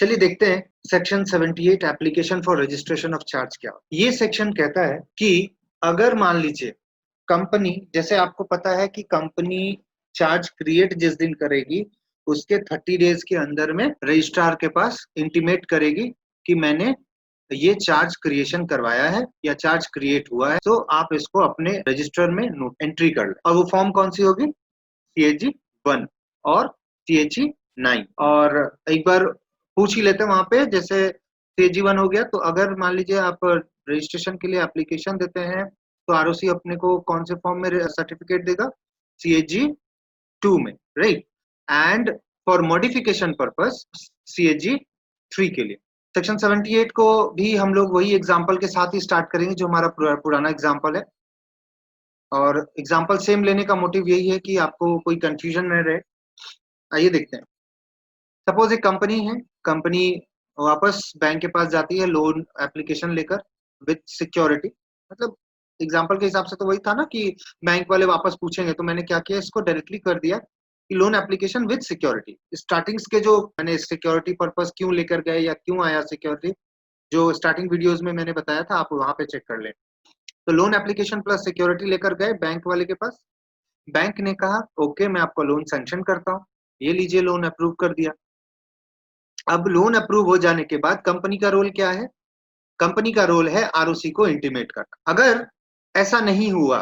चलिए देखते हैं section 78 application for registration of charge क्या। ये सेक्शन कहता है कि अगर मान लीजिए कंपनी, जैसे आपको पता है कि कंपनी चार्ज क्रिएट जिस दिन करेगी उसके 30 डेज के अंदर में रजिस्ट्रार के पास इंटीमेट करेगी कि मैंने ये चार्ज क्रिएशन करवाया है या चार्ज क्रिएट हुआ है, तो आप इसको अपने रजिस्टर में एंट्री कर ले। और वो फॉर्म कौन सी होगी? CAG 1 और CAG 9। और एक बार पूछ ही लेते हैं वहां पे, जैसे CAG 1 हो गया तो अगर मान लीजिए आप रजिस्ट्रेशन के लिए एप्लीकेशन देते हैं तो ROC अपने को कौन से फॉर्म में सर्टिफिकेट देगा? CAG 2 में, right. And for modification purpose CAG 3 के लिए। सेक्शन 78 को भी हम लोग वही एग्जाम्पल के साथ ही स्टार्ट करेंगे जो हमारा पुराना एग्जाम्पल है, और एग्जाम्पल सेम लेने का मोटिव यही है कि आपको कोई कंफ्यूजन न रहे। आइए देखते हैं। सपोज एक कंपनी है, कंपनी वापस बैंक के पास जाती है लोन एप्लीकेशन लेकर विद सिक्योरिटी। मतलब एग्जांपल के हिसाब से तो वही था ना कि बैंक वाले वापस पूछेंगे, तो मैंने क्या किया, इसको डायरेक्टली कर दिया कि loan application with security. Startings के जो मैंने सिक्योरिटी पर्पस क्यों लेकर गए या क्यों आया सिक्योरिटी, जो स्टार्टिंग वीडियोज में मैंने बताया था, आप वहां पे चेक कर लें। तो लोन एप्लीकेशन प्लस सिक्योरिटी लेकर गए बैंक वाले के पास। बैंक ने कहा ओके मैं आपको लोन सैंक्शन करता हूँ, ये लीजिए लोन अप्रूव कर दिया। अब लोन अप्रूव हो जाने के बाद कंपनी का रोल क्या है? कंपनी का रोल है ROC को इंटीमेट करना। अगर ऐसा नहीं हुआ,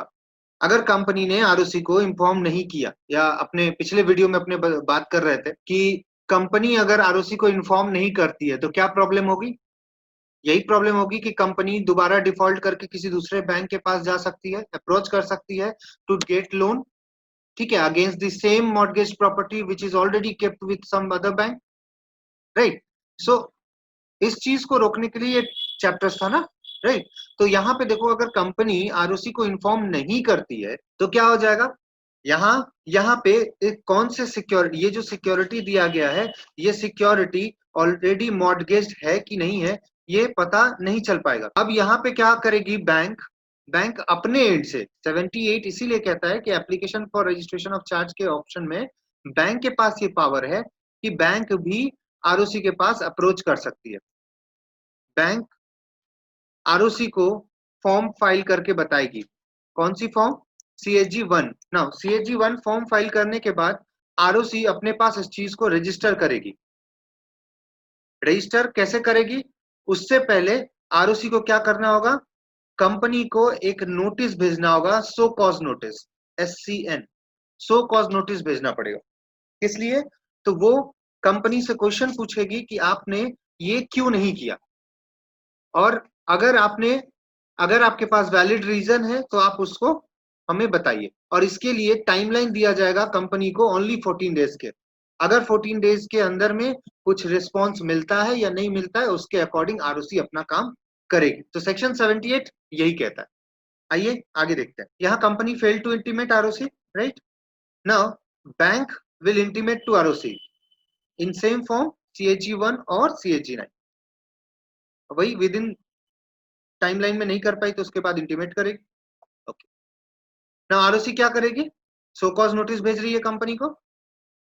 अगर कंपनी ने ROC को इन्फॉर्म नहीं किया, या अपने पिछले वीडियो में अपने बात कर रहे थे कि कंपनी अगर ROC को इन्फॉर्म नहीं करती है तो क्या प्रॉब्लम होगी? यही प्रॉब्लम होगी कि कंपनी दोबारा डिफॉल्ट करके किसी दूसरे बैंक के पास जा सकती है, अप्रोच कर सकती है टू गेट लोन, ठीक है, against the same mortgage property which is already kept with some other bank, right. So इस चीज को रोकने के लिए चैप्टर्स था ना, राइट। तो यहाँ पे देखो, अगर कंपनी ROC को इन्फॉर्म नहीं करती है तो क्या हो जाएगा? यहाँ यहाँ पे एक कौन से सिक्योरिटी, ये जो सिक्योरिटी दिया गया है, ये सिक्योरिटी ऑलरेडी मॉर्गेज्ड है कि नहीं है, ये पता नहीं चल पाएगा। अब यहाँ पे क्या करेगी बैंक? बैंक अपने एंड से 78 इसीलिए कहता है कि application for registration of charge के ऑप्शन में बैंक के पास ये पावर है कि बैंक भी ROC के पास अप्रोच कर सकती है। बैंक ROC को फॉर्म फाइल करके बताएगी। कौन सी form? CAG 1। Now CAG 1 form file करने के बाद ROC अपने पास इस चीज को रजिस्टर करेगी। रजिस्टर कैसे करेगी? उससे पहले ROC को क्या करना होगा? कंपनी को एक नोटिस भेजना होगा, सो कॉज नोटिस, SCN, सो कॉज नोटिस भेजना पड़ेगा। इसलिए तो वो कंपनी से क्वेश्चन पूछेगी कि आपने ये क्यों नहीं किया, और अगर आपके पास वैलिड रीजन है तो आप उसको हमें बताइए। और इसके लिए टाइमलाइन दिया जाएगा कंपनी को ओनली 14 डेज के। अगर 14 डेज के अंदर में कुछ रिस्पॉन्स मिलता है या नहीं मिलता है, उसके अकॉर्डिंग ROC अपना काम करेगी। तो सेक्शन 78 यही कहता है। आइए आगे देखते हैं। यहाँ company fail to intimate ROC, right. Now bank will intimate to ROC in same form CAG 1 और CAG 9। वही विद इन टाइमलाइन में नहीं कर पाई तो उसके बाद इंटीमेट करेगी। ओके, ना ROC क्या करेगी? सो कॉज नोटिस भेज रही है कंपनी को,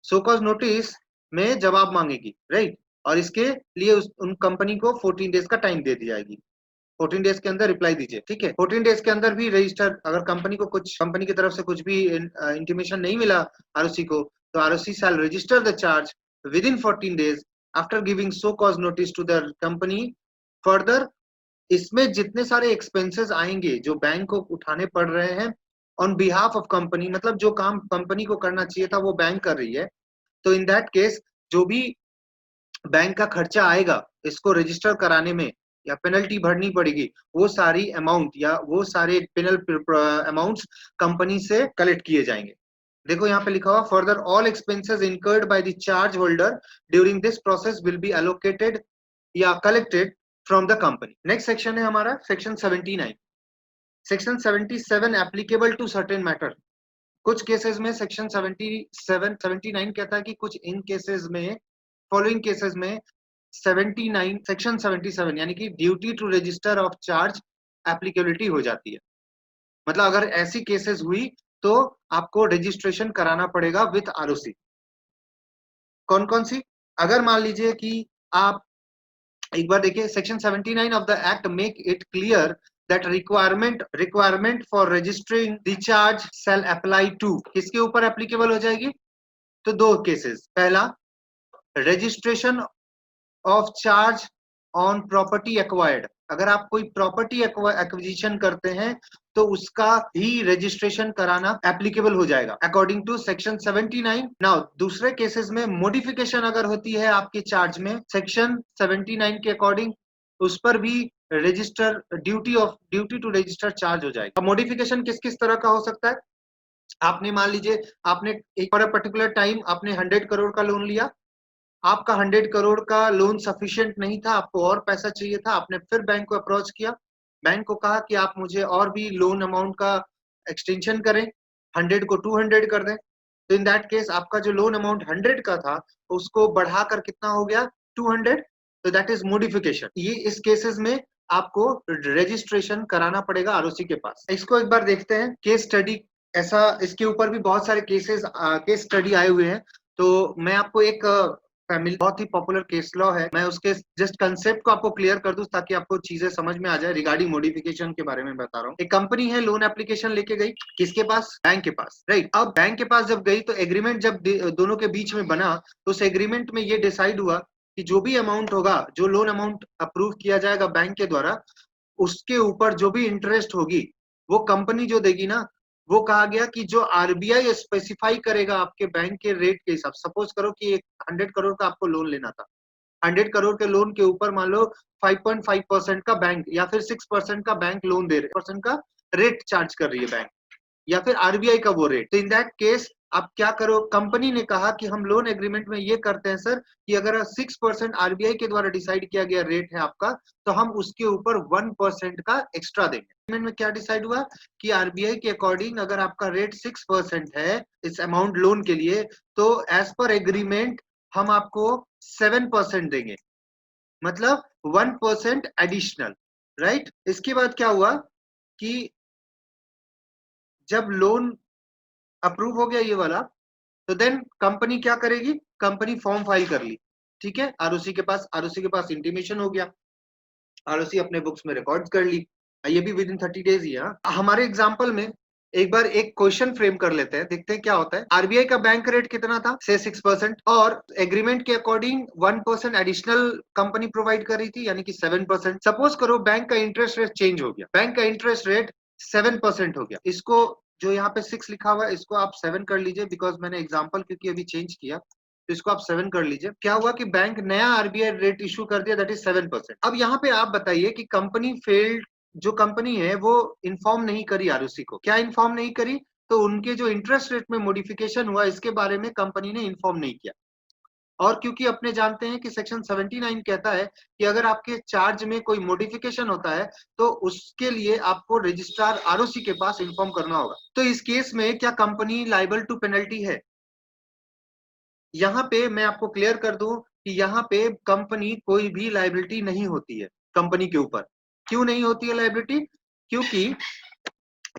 सो कॉज नोटिस में जवाब मांगेगी, राइट। और इसके लिए उन कंपनी को 14 डेज का टाइम दे दी जाएगी। 14 डेज के अंदर रिप्लाई दीजिए, ठीक है। 14 डेज के अंदर भी रजिस्टर, अगर कंपनी को कुछ, कंपनी की तरफ से कुछ भी इंटीमेशन नहीं मिला ROC को, तो ROC shall register the charge within 14 days after giving show cause notice to the company. Further इसमें जितने सारे एक्सपेंसेस आएंगे जो बैंक को उठाने पड़ रहे हैं ऑन बिहाफ ऑफ कंपनी, मतलब जो काम कंपनी को करना चाहिए था वो बैंक कर रही है, तो इन दैट केस जो भी बैंक का खर्चा आएगा इसको रजिस्टर कराने में या पेनल्टी भरनी पड़ेगी, वो सारी अमाउंट या वो सारे पेनल अमाउंट्स कंपनी से कलेक्ट किए जाएंगे। देखो यहाँ पे लिखा हुआ, further all expenses incurred by the charge holder during this process will be allocated या collected from the company. Next section है हमारा section 79। Section 77 applicable to certain matter. कुछ केसेस में सेक्शन 79 कहता है कि कुछ इन केसेस में, फॉलोइंग केसेस में 79 सेक्शन 77 यानी कि duty to register of charge applicability हो जाती है। मतलब अगर ऐसी केसेस हुई तो आपको रजिस्ट्रेशन कराना पड़ेगा विथ ROC। कौन कौन सी? अगर मान लीजिए कि आप एक बार देखिए, section 79 of the act make it clear that requirement for registering the charge shall apply to, किसके ऊपर एप्लीकेबल हो जाएगी? तो दो केसेस, पहला registration of charge on property acquired, अगर आप कोई प्रॉपर्टी एक्विजिशन करते हैं तो उसका ही रजिस्ट्रेशन कराना एप्लीकेबल हो जाएगा अकॉर्डिंग टू सेक्शन 79। नाउ दूसरे केसेस में मॉडिफिकेशन अगर होती है आपके चार्ज में सेक्शन 79 के अकॉर्डिंग, उस पर भी register duty to register charge हो जाएगा। मॉडिफिकेशन किस किस तरह का हो सकता है? आपने मान लीजिए आपने एक पर्टिकुलर टाइम आपने 100 करोड़ का लोन लिया, आपका 100 करोड़ का लोन सफिशिएंट नहीं था, आपको और पैसा चाहिए था, आपने फिर बैंक को अप्रोच किया, बैंक को कहा कि आप मुझे और भी लोन अमाउंट का एक्सटेंशन करें, 100 को 200 कर दें। तो इन दैट केस आपका जो लोन अमाउंट 100 का था उसको बढ़ाकर कितना हो गया? 200। तो दैट इज मॉडिफिकेशन। ये इस केसेस में आपको रजिस्ट्रेशन कराना पड़ेगा आरओसी के पास। इसको एक बार देखते हैं केस स्टडी, ऐसा इसके ऊपर भी बहुत सारे केस स्टडी आए हुए हैं। तो मैं आपको एक फैमिली बहुत ही पॉपुलर केस लॉ है, मैं उसके जस्ट कंसेप्ट को आपको क्लियर कर दूं ताकि आपको चीजें समझ में आ जाए। रिगार्डिंग मॉडिफिकेशन के बारे में बता रहा हूँ। एक कंपनी है, लोन एप्लीकेशन लेके गई किसके पास? बैंक के पास, राइट। अब बैंक के पास जब गई तो एग्रीमेंट जब दोनों के बीच में बना तो उस एग्रीमेंट में ये डिसाइड हुआ कि जो भी अमाउंट होगा, जो लोन अमाउंट अप्रूव किया जाएगा बैंक के द्वारा, उसके ऊपर जो भी इंटरेस्ट होगी वो कंपनी जो देगी ना, वो कहा गया कि जो आरबीआई स्पेसिफाई करेगा आपके बैंक के रेट के हिसाब। सपोज करो कि एक 100 करोड़ का आपको लोन लेना था, 100 करोड़ के लोन के ऊपर मान लो 5.5% का बैंक या फिर 6% का बैंक लोन दे रहे, परसेंट का रेट चार्ज कर रही है बैंक या फिर आरबीआई का वो रेट। तो इन दैट केस आप क्या करो, कंपनी ने कहा कि हम लोन एग्रीमेंट में ये करते हैं सर कि अगर 6% आरबीआई के द्वारा डिसाइड किया गया रेट है आपका, तो हम उसके ऊपर 1% का एक्स्ट्रा देंगे। एग्रीमेंट में क्या डिसाइड हुआ कि आरबीआई के अकॉर्डिंग अगर आपका रेट 6% है इस अमाउंट लोन के लिए, तो एज पर एग्रीमेंट हम आपको 7% देंगे, मतलब 1% एडिशनल, राइट। इसके बाद क्या हुआ कि जब लोन अप्रूव हो गया ये वाला, तो देन कंपनी क्या करेगी? कंपनी फॉर्म फाइल कर ली, ठीक है, आरओसी के पास इंटीमेशन हो गया, आरओसी अपने बुक्स में रिकॉर्ड कर ली, ये भी विद इन 30 डेज ही। हमारे एग्जाम्पल में एक बार एक क्वेश्चन फ्रेम कर लेते हैं, देखते हैं क्या होता है। आरबीआई का बैंक रेट कितना था? से 6%, और एग्रीमेंट के अकॉर्डिंग 1% एडिशनल कंपनी प्रोवाइड कर रही थी, यानी कि 7%। सपोज करो बैंक का इंटरेस्ट रेट चेंज हो गया, बैंक का इंटरेस्ट रेट 7% हो गया। इसको जो यहाँ पे 6 लिखा हुआ है इसको आप 7 कर लीजिए, बिकॉज मैंने एग्जाम्पल क्योंकि अभी चेंज किया, तो इसको आप 7 कर लीजिए। क्या हुआ कि बैंक नया आरबीआई रेट इशू कर दिया, दैट इज 7%। अब यहाँ पे आप बताइए कि कंपनी फेल्ड, जो कंपनी है वो इन्फॉर्म नहीं करी आरओसी को। क्या इन्फॉर्म नहीं करी? तो उनके जो इंटरेस्ट रेट में मॉडिफिकेशन हुआ इसके बारे में कंपनी ने इन्फॉर्म नहीं किया। और क्योंकि अपने जानते हैं कि सेक्शन 79 कहता है कि अगर आपके चार्ज में कोई मॉडिफिकेशन होता है तो उसके लिए आपको रजिस्ट्रार आरओसी के पास इन्फॉर्म करना होगा। तो इस केस में क्या कंपनी लाइबल टू पेनल्टी है? यहाँ पे मैं आपको क्लियर कर दूं कि यहाँ पे कंपनी कोई भी लाइबिलिटी नहीं होती है कंपनी के ऊपर। क्यों नहीं होती है लाइबिलिटी? क्योंकि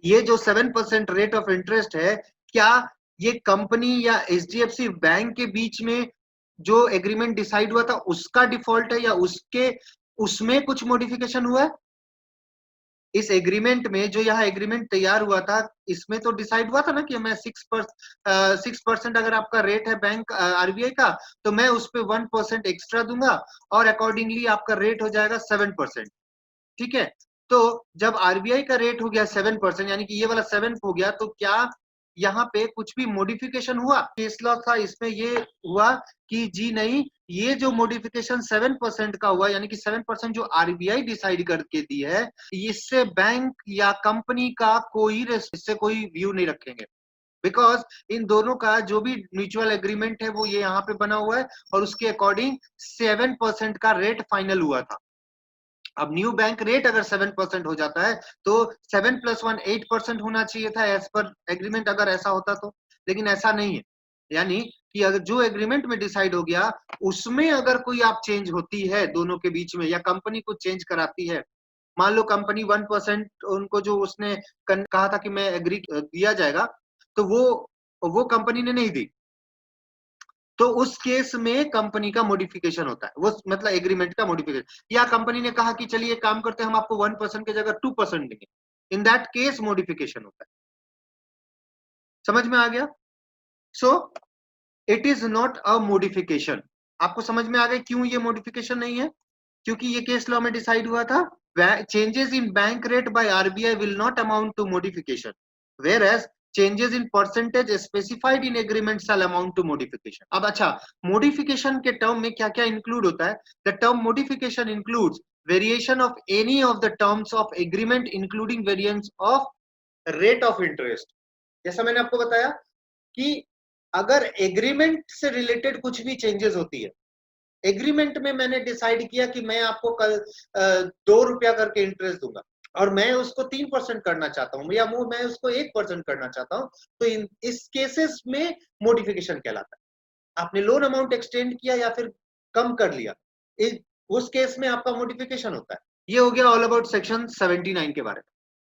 ये जो 7% रेट ऑफ इंटरेस्ट है, क्या ये कंपनी या एचडीएफसी बैंक के बीच में जो एग्रीमेंट डिसाइड हुआ था उसका डिफॉल्ट है, या उसके उसमें कुछ मॉडिफिकेशन हुआ है? इस एग्रीमेंट में जो यहाँ एग्रीमेंट तैयार हुआ था इसमें तो डिसाइड हुआ था ना कि मैं 6% अगर आपका रेट है बैंक आरबीआई का, तो मैं उस पर 1% एक्स्ट्रा दूंगा और अकॉर्डिंगली आपका रेट हो जाएगा 7%, ठीक है। तो जब आरबीआई का रेट हो गया 7%, यानी कि ये वाला 7 हो गया, तो क्या यहाँ पे कुछ भी मॉडिफिकेशन हुआ? केस लॉ था इसमें ये हुआ कि जी नहीं, ये जो मॉडिफिकेशन 7% का हुआ, यानी कि 7% जो आरबीआई डिसाइड करके दी है, इससे बैंक या कंपनी का कोई इससे कोई व्यू नहीं रखेंगे, बिकॉज इन दोनों का जो भी म्यूचुअल एग्रीमेंट है वो ये यहाँ पे बना हुआ है और उसके अकॉर्डिंग 7% का रेट फाइनल हुआ था। अब न्यू बैंक रेट अगर 7% हो जाता है तो 7+1 8% होना चाहिए था एज पर एग्रीमेंट, अगर ऐसा होता तो, लेकिन ऐसा नहीं है। यानी कि अगर जो एग्रीमेंट में डिसाइड हो गया उसमें अगर कोई आप चेंज होती है दोनों के बीच में, या कंपनी को चेंज कराती है, मान लो कंपनी 1% उनको जो उसने कहा था कि मैं एग्री दिया जाएगा, तो वो कंपनी ने नहीं दी, तो उस केस में कंपनी का मॉडिफिकेशन होता है, वो मतलब एग्रीमेंट का मॉडिफिकेशन। या कंपनी ने कहा कि चलिए काम करते हैं, हम आपको 1% की जगह 2% देंगे, इन दैट केस मॉडिफिकेशन होता है। समझ में आ गया? So it is not a modification. आपको समझ में आ गया क्यों ये मॉडिफिकेशन नहीं है? क्योंकि ये केस लॉ में डिसाइड हुआ था, changes in bank rate by RBI will not amount to modification, whereas changes in percentage specified in agreement shall amount to modification. अब अच्छा, modification के टर्म में क्या क्या इंक्लूड होता है? The term modification includes variation of any of the terms of agreement including variance of rate of interest. जैसा मैंने आपको बताया कि अगर एग्रीमेंट से रिलेटेड कुछ भी चेंजेस होती है, एग्रीमेंट में मैंने डिसाइड किया कि मैं आपको कल 2 रुपया करके इंटरेस्ट दूंगा और मैं उसको 3% करना चाहता हूँ, या मैं उसको 1% करना चाहता हूँ, तो इस केसेस में मॉडिफिकेशन कहलाता है। आपने लोन अमाउंट एक्सटेंड किया या फिर कम कर लिया, उस केस में आपका मॉडिफिकेशन होता है। ये हो गया ऑल अबाउट सेक्शन 79 के बारे में।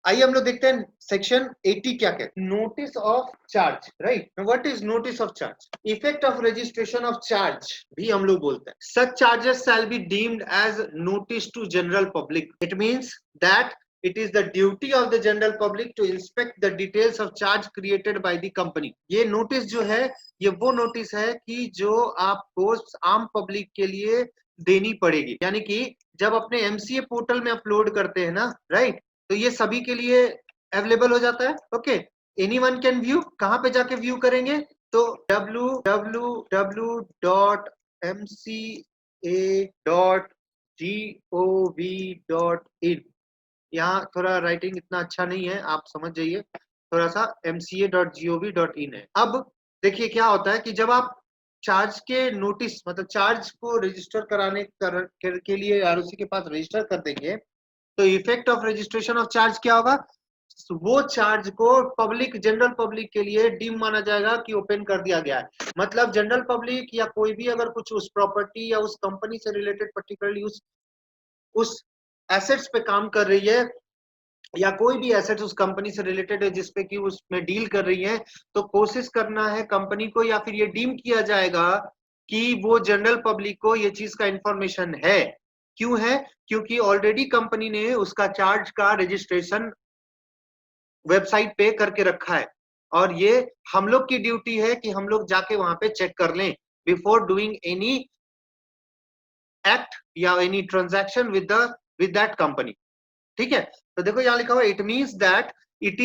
आइए हम लोग देखते हैं सेक्शन 80 क्या कहते हैं। Notice of charge, right? What is notice of charge? Effect of registration of charge भी हम लोग बोलते हैं। Such charges shall be deemed as notice to general public. It means that it is the duty of the general public to inspect the details of charge created by the company. ये notice जो है, ये वो notice है कि जो आपको आम पब्लिक के लिए देनी पड़ेगी, यानी कि जब अपने MCA पोर्टल में अपलोड करते हैं ना, राइट, तो ये सभी के लिए अवेलेबल हो जाता है। Okay, anyone can view. कहां पे जाके व्यू करेंगे? तो www.mca.gov.in। यहाँ थोड़ा राइटिंग इतना अच्छा नहीं है, आप समझ जाइए, थोड़ा सा mca.gov.in है। अब देखिए क्या होता है कि जब आप चार्ज के नोटिस मतलब चार्ज को रजिस्टर कराने के लिए ROC के पास रजिस्टर कर देंगे, तो effect of registration of charge क्या होगा? वो चार्ज को पब्लिक, जनरल पब्लिक के लिए डीम माना जाएगा कि ओपन कर दिया गया है। मतलब जनरल पब्लिक या कोई भी अगर कुछ उस प्रॉपर्टी या उस कंपनी से रिलेटेड पर्टिकुलरली उस एसेट्स पे काम कर रही है, या कोई भी एसेट्स उस कंपनी से रिलेटेड है जिसपे कि उसमें डील कर रही है, तो कोशिश करना है कंपनी को, या फिर ये डीम किया जाएगा कि वो जनरल पब्लिक को ये चीज का इंफॉर्मेशन है। क्यों है? क्योंकि ऑलरेडी कंपनी ने उसका चार्ज का रजिस्ट्रेशन वेबसाइट पे करके रखा है, और ये हम लोग की ड्यूटी है कि हम लोग जाके वहां पे चेक कर लें बिफोर डूइंग एनी एक्ट या any transaction with that company. ठीक है, तो देखो यहाँ लिखा हुआ it means that it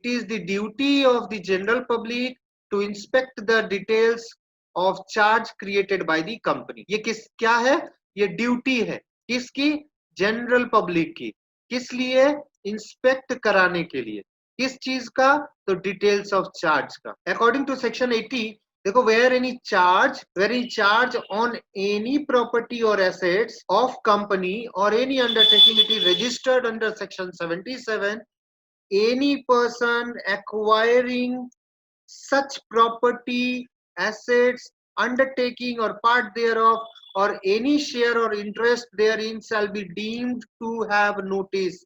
is the duty of the general public to inspect the details of charge created by the company. ये क्या है? ये ड्यूटी है किसकी? जनरल पब्लिक की। किस लिए? इंस्पेक्ट कराने के लिए। किस चीज का? तो डिटेल्स ऑफ चार्ज का। अकॉर्डिंग टू सेक्शन 80, देखो, where any charge on any property or assets of company or any undertaking it is registered under section 77, any person acquiring such property, assets, undertaking or part thereof, or any share or interest therein shall be deemed to have notice,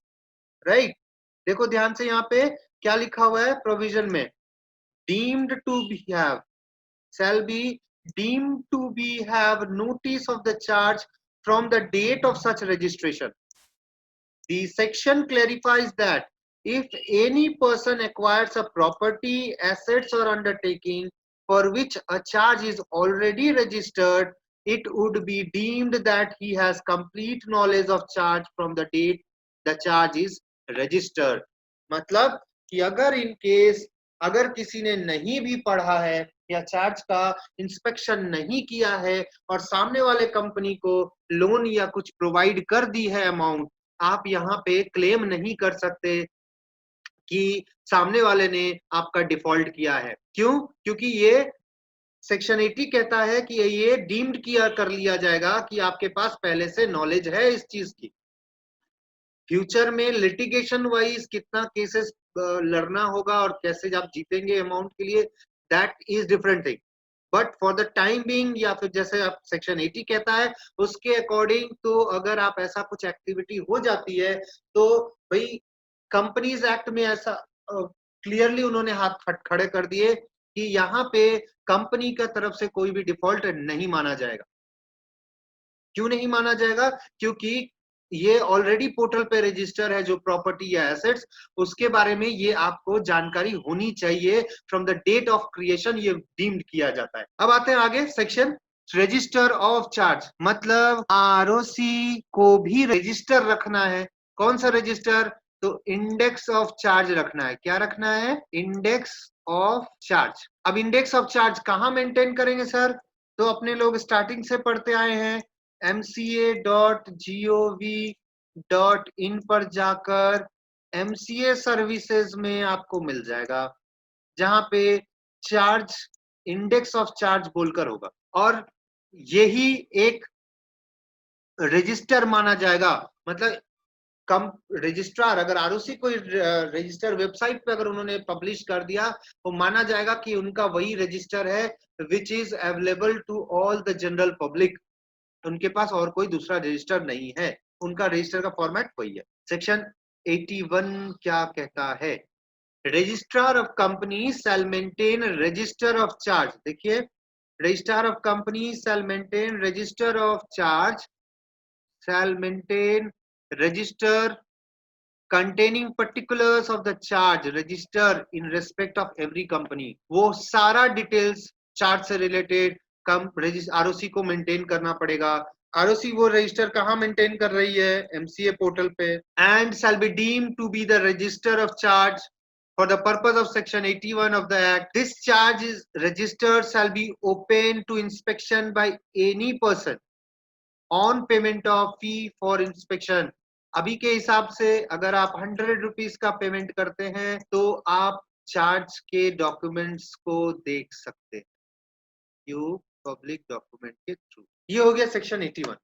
right? देखो ध्यान से यहाँ पे क्या लिखा हुआ है provision में, deemed to be have, shall be deemed to be have notice of the charge from the date of such registration. The section clarifies that if any person acquires a property, assets or undertaking for which a charge is already registered, it would be deemed that he has complete knowledge of charge from the date the charge is registered. मतलब कि अगर in case अगर किसी ने नहीं भी पढ़ा है या चार्ज का इंस्पेक्शन नहीं किया है और सामने वाले कंपनी को लोन या कुछ प्रोवाइड कर दी है अमाउंट, आप यहाँ पे क्लेम नहीं कर सकते कि सामने वाले ने आपका डिफॉल्ट किया है। क्यों? क्योंकि ये सेक्शन 80 कहता है कि ये डीम्ड किया कर लिया जाएगा कि आपके पास पहले से नॉलेज है इस चीज की। फ्यूचर में लिटिगेशन वाइज कितना केसेस लड़ना होगा और कैसे आप जीतेंगे अमाउंट के लिए, that is different thing. But for the time being, या फिर जैसे आप सेक्शन 80 कहता है उसके अकॉर्डिंग, तो अगर आप ऐसा कुछ एक्टिविटी हो जाती है तो भाई कंपनीज एक्ट में ऐसा क्लियरली उन्होंने हाथ खड़े कर दिए कि यहाँ पे कंपनी का तरफ से कोई भी डिफॉल्ट नहीं माना जाएगा। क्यों नहीं माना जाएगा? क्योंकि ये ऑलरेडी पोर्टल पे रजिस्टर है जो प्रॉपर्टी या एसेट्स, उसके बारे में ये आपको जानकारी होनी चाहिए। From the date of creation ये डीम्ड किया जाता है। अब आते हैं आगे सेक्शन रजिस्टर ऑफ चार्ज, मतलब आरओसी को भी रजिस्टर रखना है। कौन सा रजिस्टर? तो इंडेक्स ऑफ चार्ज रखना है। क्या रखना है? Index of charge. अब इंडेक्स ऑफ चार्ज कहाँ मेंटेन करेंगे सर? तो अपने लोग स्टार्टिंग से पढ़ते आए हैं, mca.gov.in पर जाकर MCA सर्विसेज में आपको मिल जाएगा, जहां पे चार्ज इंडेक्स ऑफ चार्ज बोलकर होगा, और यही एक रजिस्टर माना जाएगा। मतलब कम रजिस्ट्रार अगर आरओसी कोई रजिस्टर वेबसाइट पे अगर उन्होंने पब्लिश कर दिया तो माना जाएगा कि उनका वही रजिस्टर है which is available to all the general public. उनके पास और कोई दूसरा रजिस्टर नहीं है, उनका रजिस्टर का फॉर्मेट वही है। सेक्शन 81 क्या कहता है? Registrar of company shall maintain register of charge. देखिए, registrar of company shall maintain register of charge, shall maintain register containing particulars of the charge register in respect of every company। वो सारा details charge से related ROC को maintain करना पड़ेगा। ROC वो register कहाँ maintain कर रही है? एमसीए पोर्टल पे। And shall be deemed to be the register of charge for the purpose of section 81 of the act। This charge is registered shall be open to inspection by any person on payment of fee for inspection. अभी के हिसाब से अगर आप 100 rupees का payment करते हैं तो आप चार्ज के डॉक्यूमेंट्स को देख सकते हैं, यू पब्लिक डॉक्यूमेंट के थ्रू। ये हो गया सेक्शन 81।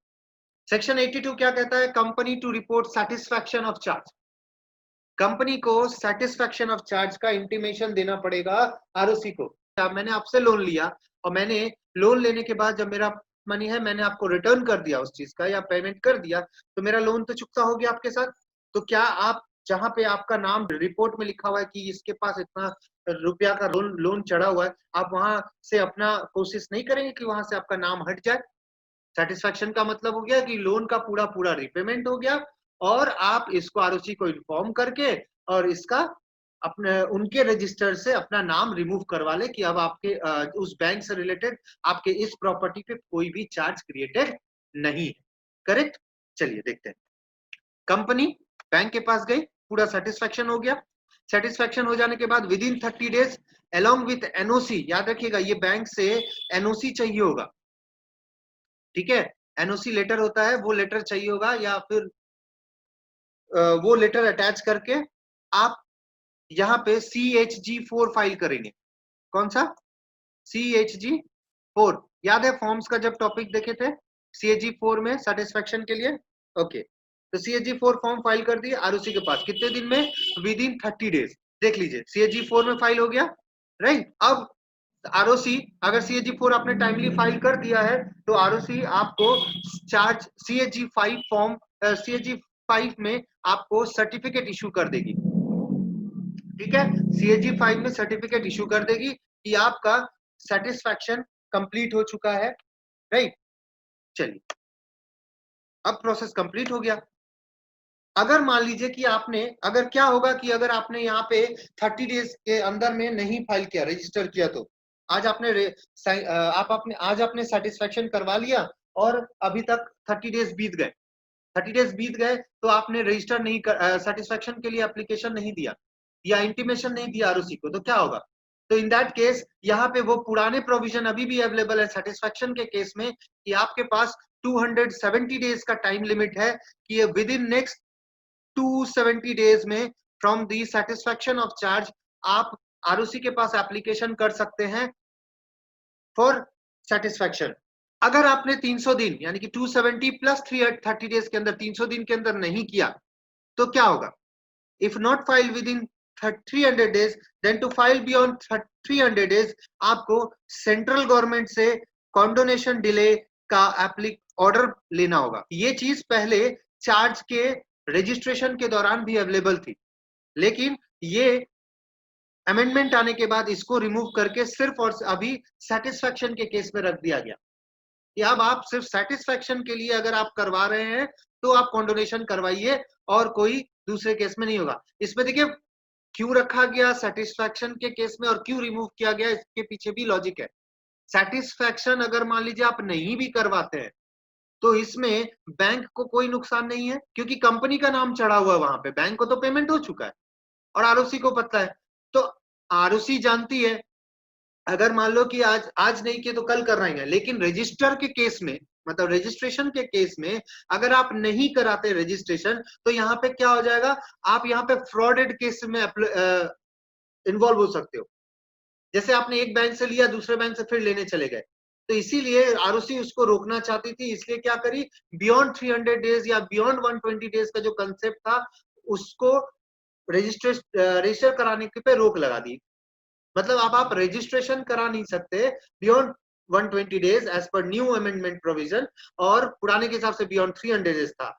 सेक्शन 82 क्या कहता है? Company to report satisfaction of charge. Company को सेटिस्फैक्शन ऑफ चार्ज का इंटीमेशन देना पड़ेगा आरओसी को। मैंने आपसे लोन लिया और मैंने लोन लेने के बाद जब मेरा मनी है मैंने आपको रिटर्न कर दिया उस चीज का या पेमेंट कर दिया, तो मेरा लोन तो चुकता हो गया आपके साथ। तो क्या आप जहां पे आपका नाम रिपोर्ट में लिखा हुआ है कि इसके पास इतना रुपया का लोन चढ़ा हुआ है, आप वहां से अपना कोशिश नहीं करेंगे कि वहां से आपका नाम हट जाए? सेटिस्फैक्शन का मतलब हो गया कि लोन का पूरा पूरा रिपेमेंट हो गया और आप इसको आरओसी को इन्फॉर्म करके और इसका अपने उनके रजिस्टर से अपना नाम रिमूव करवा ले कि अब आपके उस बैंक से रिलेटेड आपके इस प्रॉपर्टी पे कोई भी चार्ज क्रिएटेड नहीं है। करेक्ट? चलिए देखते हैं। कंपनी बैंक के पास गई, पूरा सेटिस्फैक्शन हो गया। सेटिस्फैक्शन हो जाने के बाद with in 30 days along with NOC, याद रखिएगा ये बैंक से एनओसी चाहिए होगा, ठीक है? एनओसी लेटर होता है, वो लेटर चाहिए होगा या फिर वो लेटर अटैच करके आप यहाँ पे CHG4 फाइल करेंगे। कौन सा? CHG4 याद है फॉर्म्स का जब टॉपिक देखे थे CHG4 में सेटिस्फैक्शन के लिए। ओके, तो CHG4 फॉर्म फाइल कर दिए आरओसी के पास, कितने दिन में? Within 30 days. देख लीजिए CHG4 में फाइल हो गया, राइट? अब आरओसी अगर CHG4 आपने टाइमली फाइल कर दिया है तो आरओसी आपको चार्ज CHG5 फॉर्म CHG5 में आपको सर्टिफिकेट इशू कर देगी, ठीक है? CHG5 में सर्टिफिकेट इशू कर देगी कि आपका सेटिस्फैक्शन कंप्लीट हो चुका है, राइट? चलिए, अब प्रोसेस कंप्लीट हो गया। अगर मान लीजिए कि आपने, अगर क्या होगा कि अगर आपने यहाँ पे 30 डेज के अंदर में नहीं फाइल किया, रजिस्टर किया, तो आज आपने सेटिस्फैक्शन करवा लिया और अभी तक 30 डेज बीत गए, 30 डेज बीत गए तो आपने रजिस्टर नहीं कर सेटिस्फैक्शन के लिए एप्लीकेशन नहीं दिया या इंटीमेशन नहीं दिया आरओसी को, तो क्या होगा? तो इन दैट केस यहाँ पे वो पुराने प्रोविजन अभी भी अवेलेबल है सेटिस्फैक्शन के केस में कि आपके पास 270 डेज का टाइम लिमिट है कि विद इन नेक्स्ट 270 डेज में from the satisfaction of charge आप आरओसी के पास एप्लीकेशन कर सकते हैं फॉर सेटिस्फैक्शन। अगर आपने 300 दिन यानी कि 270 प्लस 30 डेज के अंदर 300 दिन के अंदर नहीं किया तो क्या होगा? If not file with in 300 days, then to file beyond 300 days आपको सेंट्रल गवर्नमेंट से कॉन्डोनेशन डिले का ऑर्डर लेना होगा। ये चीज पहले चार्ज के रजिस्ट्रेशन के दौरान भी अवेलेबल थी, लेकिन ये अमेंडमेंट आने के बाद इसको रिमूव करके सिर्फ और अभी सेटिस्फैक्शन के केस में रख दिया गया कि अब आप सिर्फ सेटिस्फैक्शन के लिए अगर आप करवा रहे हैं तो आप कॉन्डोनेशन करवाइए और कोई दूसरे केस में नहीं होगा। इसमें देखिए क्यों रखा गया सेटिस्फैक्शन के केस में और क्यों रिमूव किया गया, इसके पीछे भी लॉजिक है। सेटिस्फैक्शन अगर मान लीजिए आप नहीं भी करवाते हैं तो इसमें बैंक को कोई नुकसान नहीं है क्योंकि कंपनी का नाम चढ़ा हुआ है वहां पे, बैंक को तो पेमेंट हो चुका है और आरओसी को पता है। तो आरओसी जानती है अगर मान लो कि आज आज नहीं किए तो कल कर रहे हैं, लेकिन रजिस्टर के केस में मतलब रजिस्ट्रेशन के केस में अगर आप नहीं कराते रजिस्ट्रेशन तो यहाँ पे क्या हो जाएगा, आप यहाँ पे फ्रॉडेड केस में इन्वॉल्व हो सकते हो। जैसे आपने एक बैंक से लिया दूसरे बैंक से फिर लेने चले गए, तो इसीलिए आरओसी उसको रोकना चाहती थी, इसलिए क्या करी, बियॉन्ड 300 डेज या बियॉन्ड 120 डेज का जो कंसेप्ट था उसको रजिस्टर कराने पे रोक लगा दी। मतलब अब आप रजिस्ट्रेशन करा नहीं सकते beyond 120 days as per new amendment provision, और पुराने के हिसाब से बियॉन्ड 300 डेज था।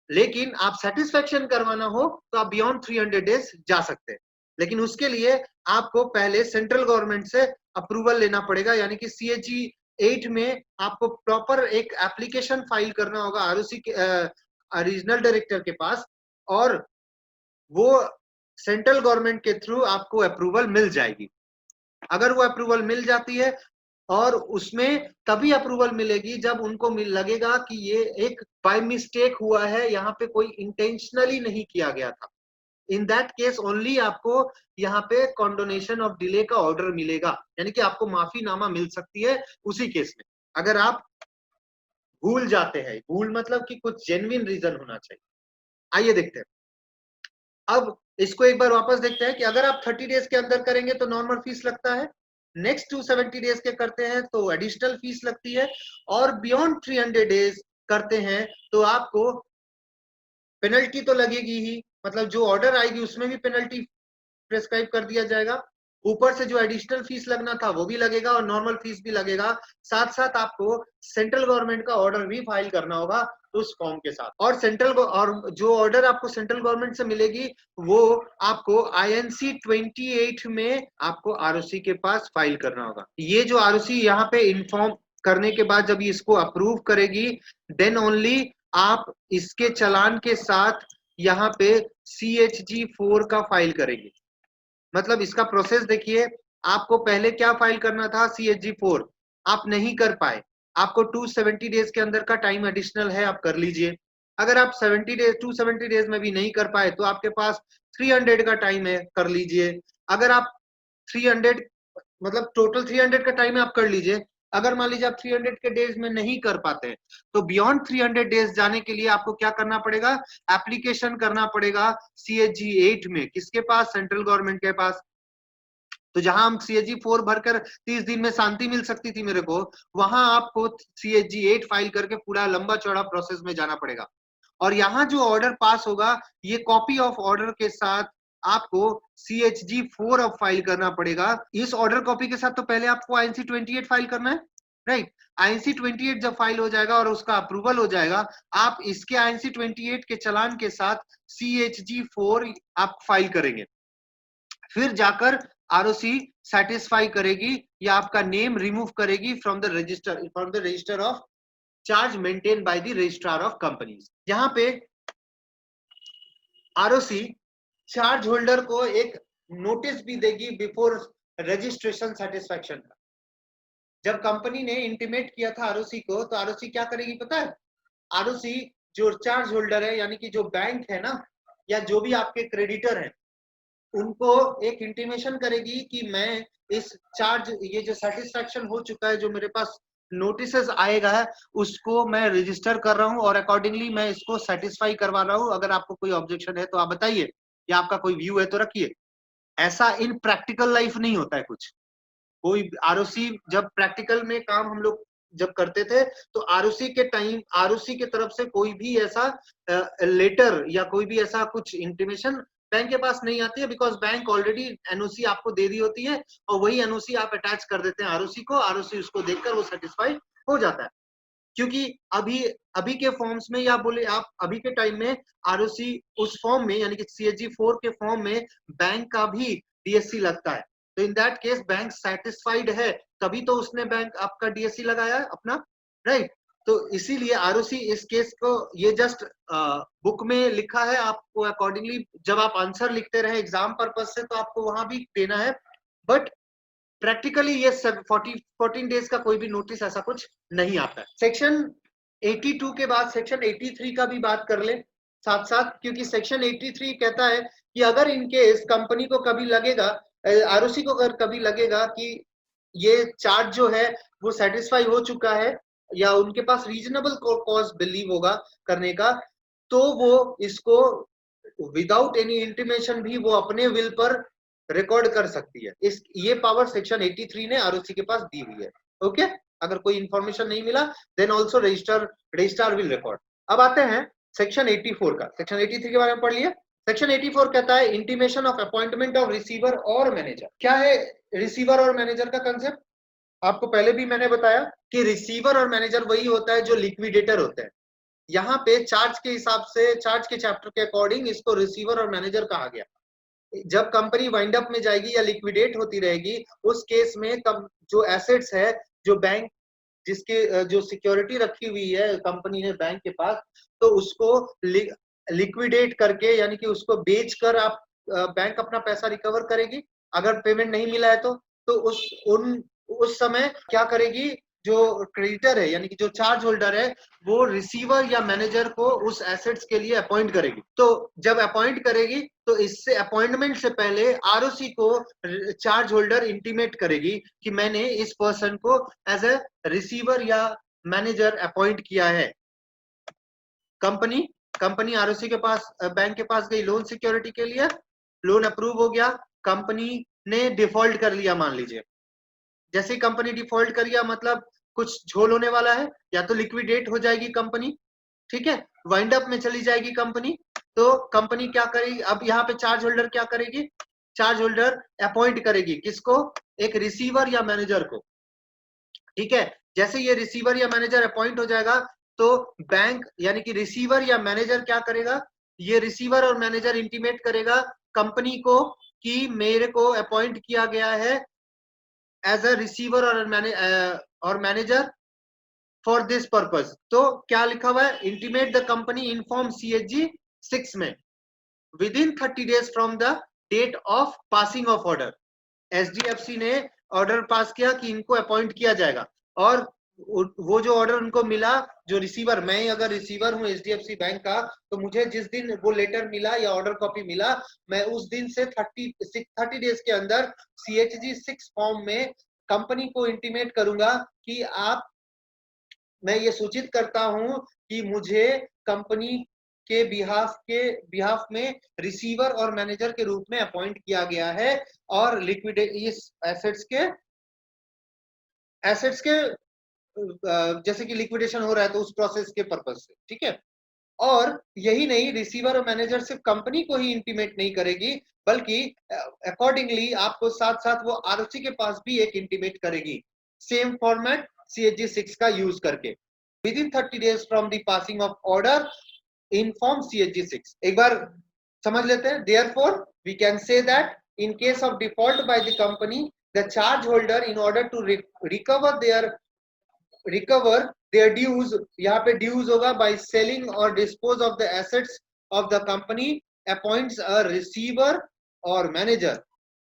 लेकिन आप सेटिस्फेक्शन करवाना हो तो आप बियॉन्ड 300 डेज जा सकते हैं, लेकिन उसके लिए आपको पहले सेंट्रल गवर्नमेंट से अप्रूवल लेना पड़ेगा, यानी कि CAG 8 में आपको प्रॉपर एक एप्लीकेशन फाइल करना होगा आरओसी के रीजनल डायरेक्टर के पास, और वो सेंट्रल गवर्नमेंट के थ्रू आपको अप्रूवल मिल जाएगी। अगर वो अप्रूवल मिल जाती है, और उसमें तभी अप्रूवल मिलेगी जब उनको लगेगा कि ये एक बाय मिस्टेक हुआ है, यहाँ पे कोई इंटेंशनली नहीं किया गया था। इन दैट केस ओनली आपको यहाँ पे कॉन्डोनेशन ऑफ डिले का ऑर्डर मिलेगा, यानी कि आपको माफीनामा मिल सकती है उसी केस में, अगर आप भूल जाते हैं। भूल मतलब कि कुछ जेन्युइन रीजन होना चाहिए। आइए देखते हैं, अब इसको एक बार वापस देखते हैं कि अगर आप 30 डेज के अंदर करेंगे तो नॉर्मल फीस लगता है, नेक्स्ट 270 डेज के करते हैं तो एडिशनल फीस लगती है, और बियॉन्ड 300 डेज करते हैं तो आपको पेनल्टी तो लगेगी ही, मतलब जो ऑर्डर आएगी उसमें भी पेनल्टी प्रेस्क्राइब कर दिया जाएगा, ऊपर से जो एडिशनल फीस लगना था वो भी लगेगा और नॉर्मल फीस भी लगेगा। साथ साथ आपको सेंट्रल गवर्नमेंट का ऑर्डर भी फाइल करना होगा उस फॉर्म के साथ, और जो ऑर्डर आपको सेंट्रल गवर्नमेंट से मिलेगी वो आपको INC 28 में आपको आरओसी के पास फाइल करना होगा। ये जो आरओसी यहाँ पे इन्फॉर्म करने के बाद जब इसको अप्रूव करेगी देन ओनली आप इसके चालान के साथ यहाँ पे CHG 4 का फाइल करेंगे। मतलब इसका प्रोसेस देखिए, आपको पहले क्या फाइल करना था, CHG 4 आप नहीं कर पाए, आपको 270 डेज के अंदर का टाइम एडिशनल है, आप कर लीजिए। अगर आप 270 डेज में भी नहीं कर पाए तो आपके पास 300 का टाइम है, कर लीजिए। अगर आप 300 मतलब टोटल 300 का टाइम है, आप कर लीजिए। अगर मान लीजिए आप 300 के डेज में नहीं कर पाते तो बियॉन्ड 300 डेज जाने के लिए आपको क्या करना पड़ेगा, एप्लीकेशन करना पड़ेगा CHG 8 में, किसके पास, सेंट्रल गवर्नमेंट के पास। तो जहां हम CHG 4 भरकर 30 दिन में शांति मिल सकती थी मेरे को, वहां आपको CHG 8 फाइल करके पूरा लंबा चौड़ा प्रोसेस में जाना पड़ेगा। और यहाँ जो ऑर्डर पास होगा ये कॉपी ऑफ ऑर्डर के साथ आपको CHG 4 अब फाइल करना पड़ेगा। इस ऑर्डर कॉपी के साथ तो पहले आपको INC 28 फाइल करना है, राइट। INC 28 जब फाइल हो जाएगा और उसका अप्रूवल हो जाएगा, आप इसके INC 28 के चालान के साथ CHG 4 आप फाइल करेंगे, फिर जाकर आरओसी सेटिस्फाई करेगी या आपका नेम रिमूव करेगी from the register of charge maintain by the registrar of companies. यहाँ पे आरओसी चार्ज होल्डर को एक नोटिस भी देगी बिफोर रजिस्ट्रेशन सेटिस्फैक्शन का। जब कंपनी ने इंटीमेट किया था आरओसी को, तो आरओसी क्या करेगी पता है, आरओसी जो चार्ज होल्डर है यानी कि जो बैंक है ना, या जो भी आपके क्रेडिटर हैं, उनको एक इंटीमेशन करेगी कि मैं इस चार्ज, ये जो सेटिस्फैक्शन हो चुका है, जो मेरे पास नोटिसेस आएगा है उसको मैं रजिस्टर कर रहा हूं और अकॉर्डिंगली मैं इसको सेटिस्फाई करवा रहा हूं। अगर आपको कोई ऑब्जेक्शन है तो आप बताइए, या आपका कोई व्यू है तो रखिए। ऐसा इन प्रैक्टिकल लाइफ नहीं होता है कुछ। कोई आरओसी जब प्रैक्टिकल में काम हम लोग जब करते थे तो आरओसी के टाइम आरओसी के तरफ से कोई भी ऐसा लेटर या कोई भी ऐसा कुछ इंटीमेशन बैंक के पास नहीं आती है, बिकॉज बैंक ऑलरेडी एनओसी आपको दे दी होती है और वही एनओसी आप अटैच कर देते हैं आरओसी को, आरओसी उसको देखकर वो सेटिस्फाई हो जाता है। क्योंकि अभी अभी के फॉर्म्स में, या बोले आप अभी के टाइम में आरओसी उस फॉर्म में यानी कि CHG 4 के फॉर्म में बैंक का भी डीएससी लगता है। तो in that case bank satisfied है, तभी तो उसने बैंक आपका डीएससी लगाया है अपना, राइट। तो इसीलिए आरओसी इस केस को ये जस्ट बुक में लिखा है, आपको अकॉर्डिंगली जब आप आंसर लिखते रहे एग्जाम पर्पज से तो आपको वहां भी देना है, बट प्रैक्टिकली ये 14 डेज का कोई भी नोटिस ऐसा कुछ नहीं आता है। सेक्शन 82 के बाद सेक्शन 83 का भी बात कर ले साथ साथ, क्योंकि सेक्शन 83 कहता है कि अगर इनकेस कंपनी को कभी लगेगा, आरओसी को अगर कभी लगेगा कि ये चार्ज जो है वो सेटिस्फाई हो चुका है या उनके पास रीजनेबल कॉज बिलीव होगा करने का, तो वो इसको विदाउट एनी इंटीमेशन भी वो अपने विल पर रिकॉर्ड कर सकती है। इस ये पावर सेक्शन 83 ने आरओसी के पास दी हुई है। ओके, अगर कोई इंफॉर्मेशन नहीं मिला then also registrar will record. अब आते हैं सेक्शन 84 का। सेक्शन 83 के बारे में पढ़ लिए। सेक्शन 84 कहता है intimation of appointment of receiver और मैनेजर। क्या है रिसीवर और मैनेजर का कंसेप्ट? आपको पहले भी मैंने बताया कि रिसीवर और मैनेजर वही होता है जो लिक्विडेटर होते हैं। यहाँ पे चार्ज के हिसाब से, चार्ज के चैप्टर के अकॉर्डिंग इसको रिसीवर और मैनेजर कहा गया। जब कंपनी वाइंड अप में जाएगी या लिक्विडेट होती रहेगी, उस केस में जो एसेट्स है, जो बैंक जिसके जो सिक्योरिटी रखी हुई है कंपनी ने बैंक के पास, तो उसको लिक्विडेट करके यानी कि उसको बेचकर आप बैंक अपना पैसा रिकवर करेगी। अगर पेमेंट नहीं मिला है तो उस समय क्या करेगी, जो क्रेडिटर है यानी कि जो चार्ज होल्डर है वो रिसीवर या मैनेजर को उस एसेट्स के लिए अपॉइंट करेगी। तो जब अपॉइंट करेगी तो इससे अपॉइंटमेंट से पहले आरओसी को चार्ज होल्डर इंटीमेट करेगी कि मैंने इस पर्सन को एज ए रिसीवर या मैनेजर अपॉइंट किया है। कंपनी आरओसी के पास, बैंक के पास गई लोन सिक्योरिटी के लिए, लोन अप्रूव हो गया, कंपनी ने डिफॉल्ट कर लिया। मान लीजिए जैसे ही कंपनी डिफॉल्ट कर गया मतलब कुछ झोल होने वाला है, या तो लिक्विडेट हो जाएगी कंपनी, ठीक है, वाइंड अप में चली जाएगी कंपनी। तो कंपनी क्या करेगी, अब यहाँ पे चार्ज होल्डर क्या करेगी, चार्ज होल्डर अपॉइंट करेगी किसको, एक रिसीवर या मैनेजर को। ठीक है, जैसे ये रिसीवर या मैनेजर अपॉइंट हो जाएगा तो बैंक यानी कि रिसीवर या मैनेजर क्या करेगा, ये रिसीवर और मैनेजर इंटीमेट करेगा कंपनी को कि मेरे को अपॉइंट किया गया है एज अ रिसीवर और मैनेजर फॉर दिस पर्पज। तो क्या लिखा हुआ है, intimate the company inform CHG 6 में within 30 days from the date of passing of order. SDFC ने ऑर्डर पास किया कि इनको अपॉइंट किया जाएगा, और वो जो ऑर्डर उनको मिला, जो रिसीवर, मैं अगर रिसीवर हूं HDFC बैंक का, तो मुझे जिस दिन वो लेटर मिला या ऑर्डर कॉपी मिला, मैं उस दिन से 30 डेज के अंदर CHG 6 फॉर्म में कंपनी को इंटीमेट करूंगा कि मैं ये सूचित करता हूं कि मुझे कंपनी के बिहाफ में रिसीवर और मैनेजर के रूप में अपॉइंट किया गया है, और लिक्विडेट इस एसेट्स के जैसे कि लिक्विडेशन हो रहा है तो उस प्रोसेस के पर्पज से। ठीक है, और यही नहीं, रिसीवर और मैनेजर सिर्फ कंपनी को ही इंटीमेट नहीं करेगी, बल्कि अकॉर्डिंगली आपको साथ साथ वो आरओसी के पास भी एक इंटीमेट करेगी, सेम फॉर्मेट CHG 6 का यूज करके। With in 30 days from the passing of order inform CHG 6। एक बार समझ लेते हैं। Therefore, we can say that in case of default by the company, the charge holder in order to recover their dues, यहाँ पे dues होगा by selling or dispose of the assets of the company, appoints a receiver or manager।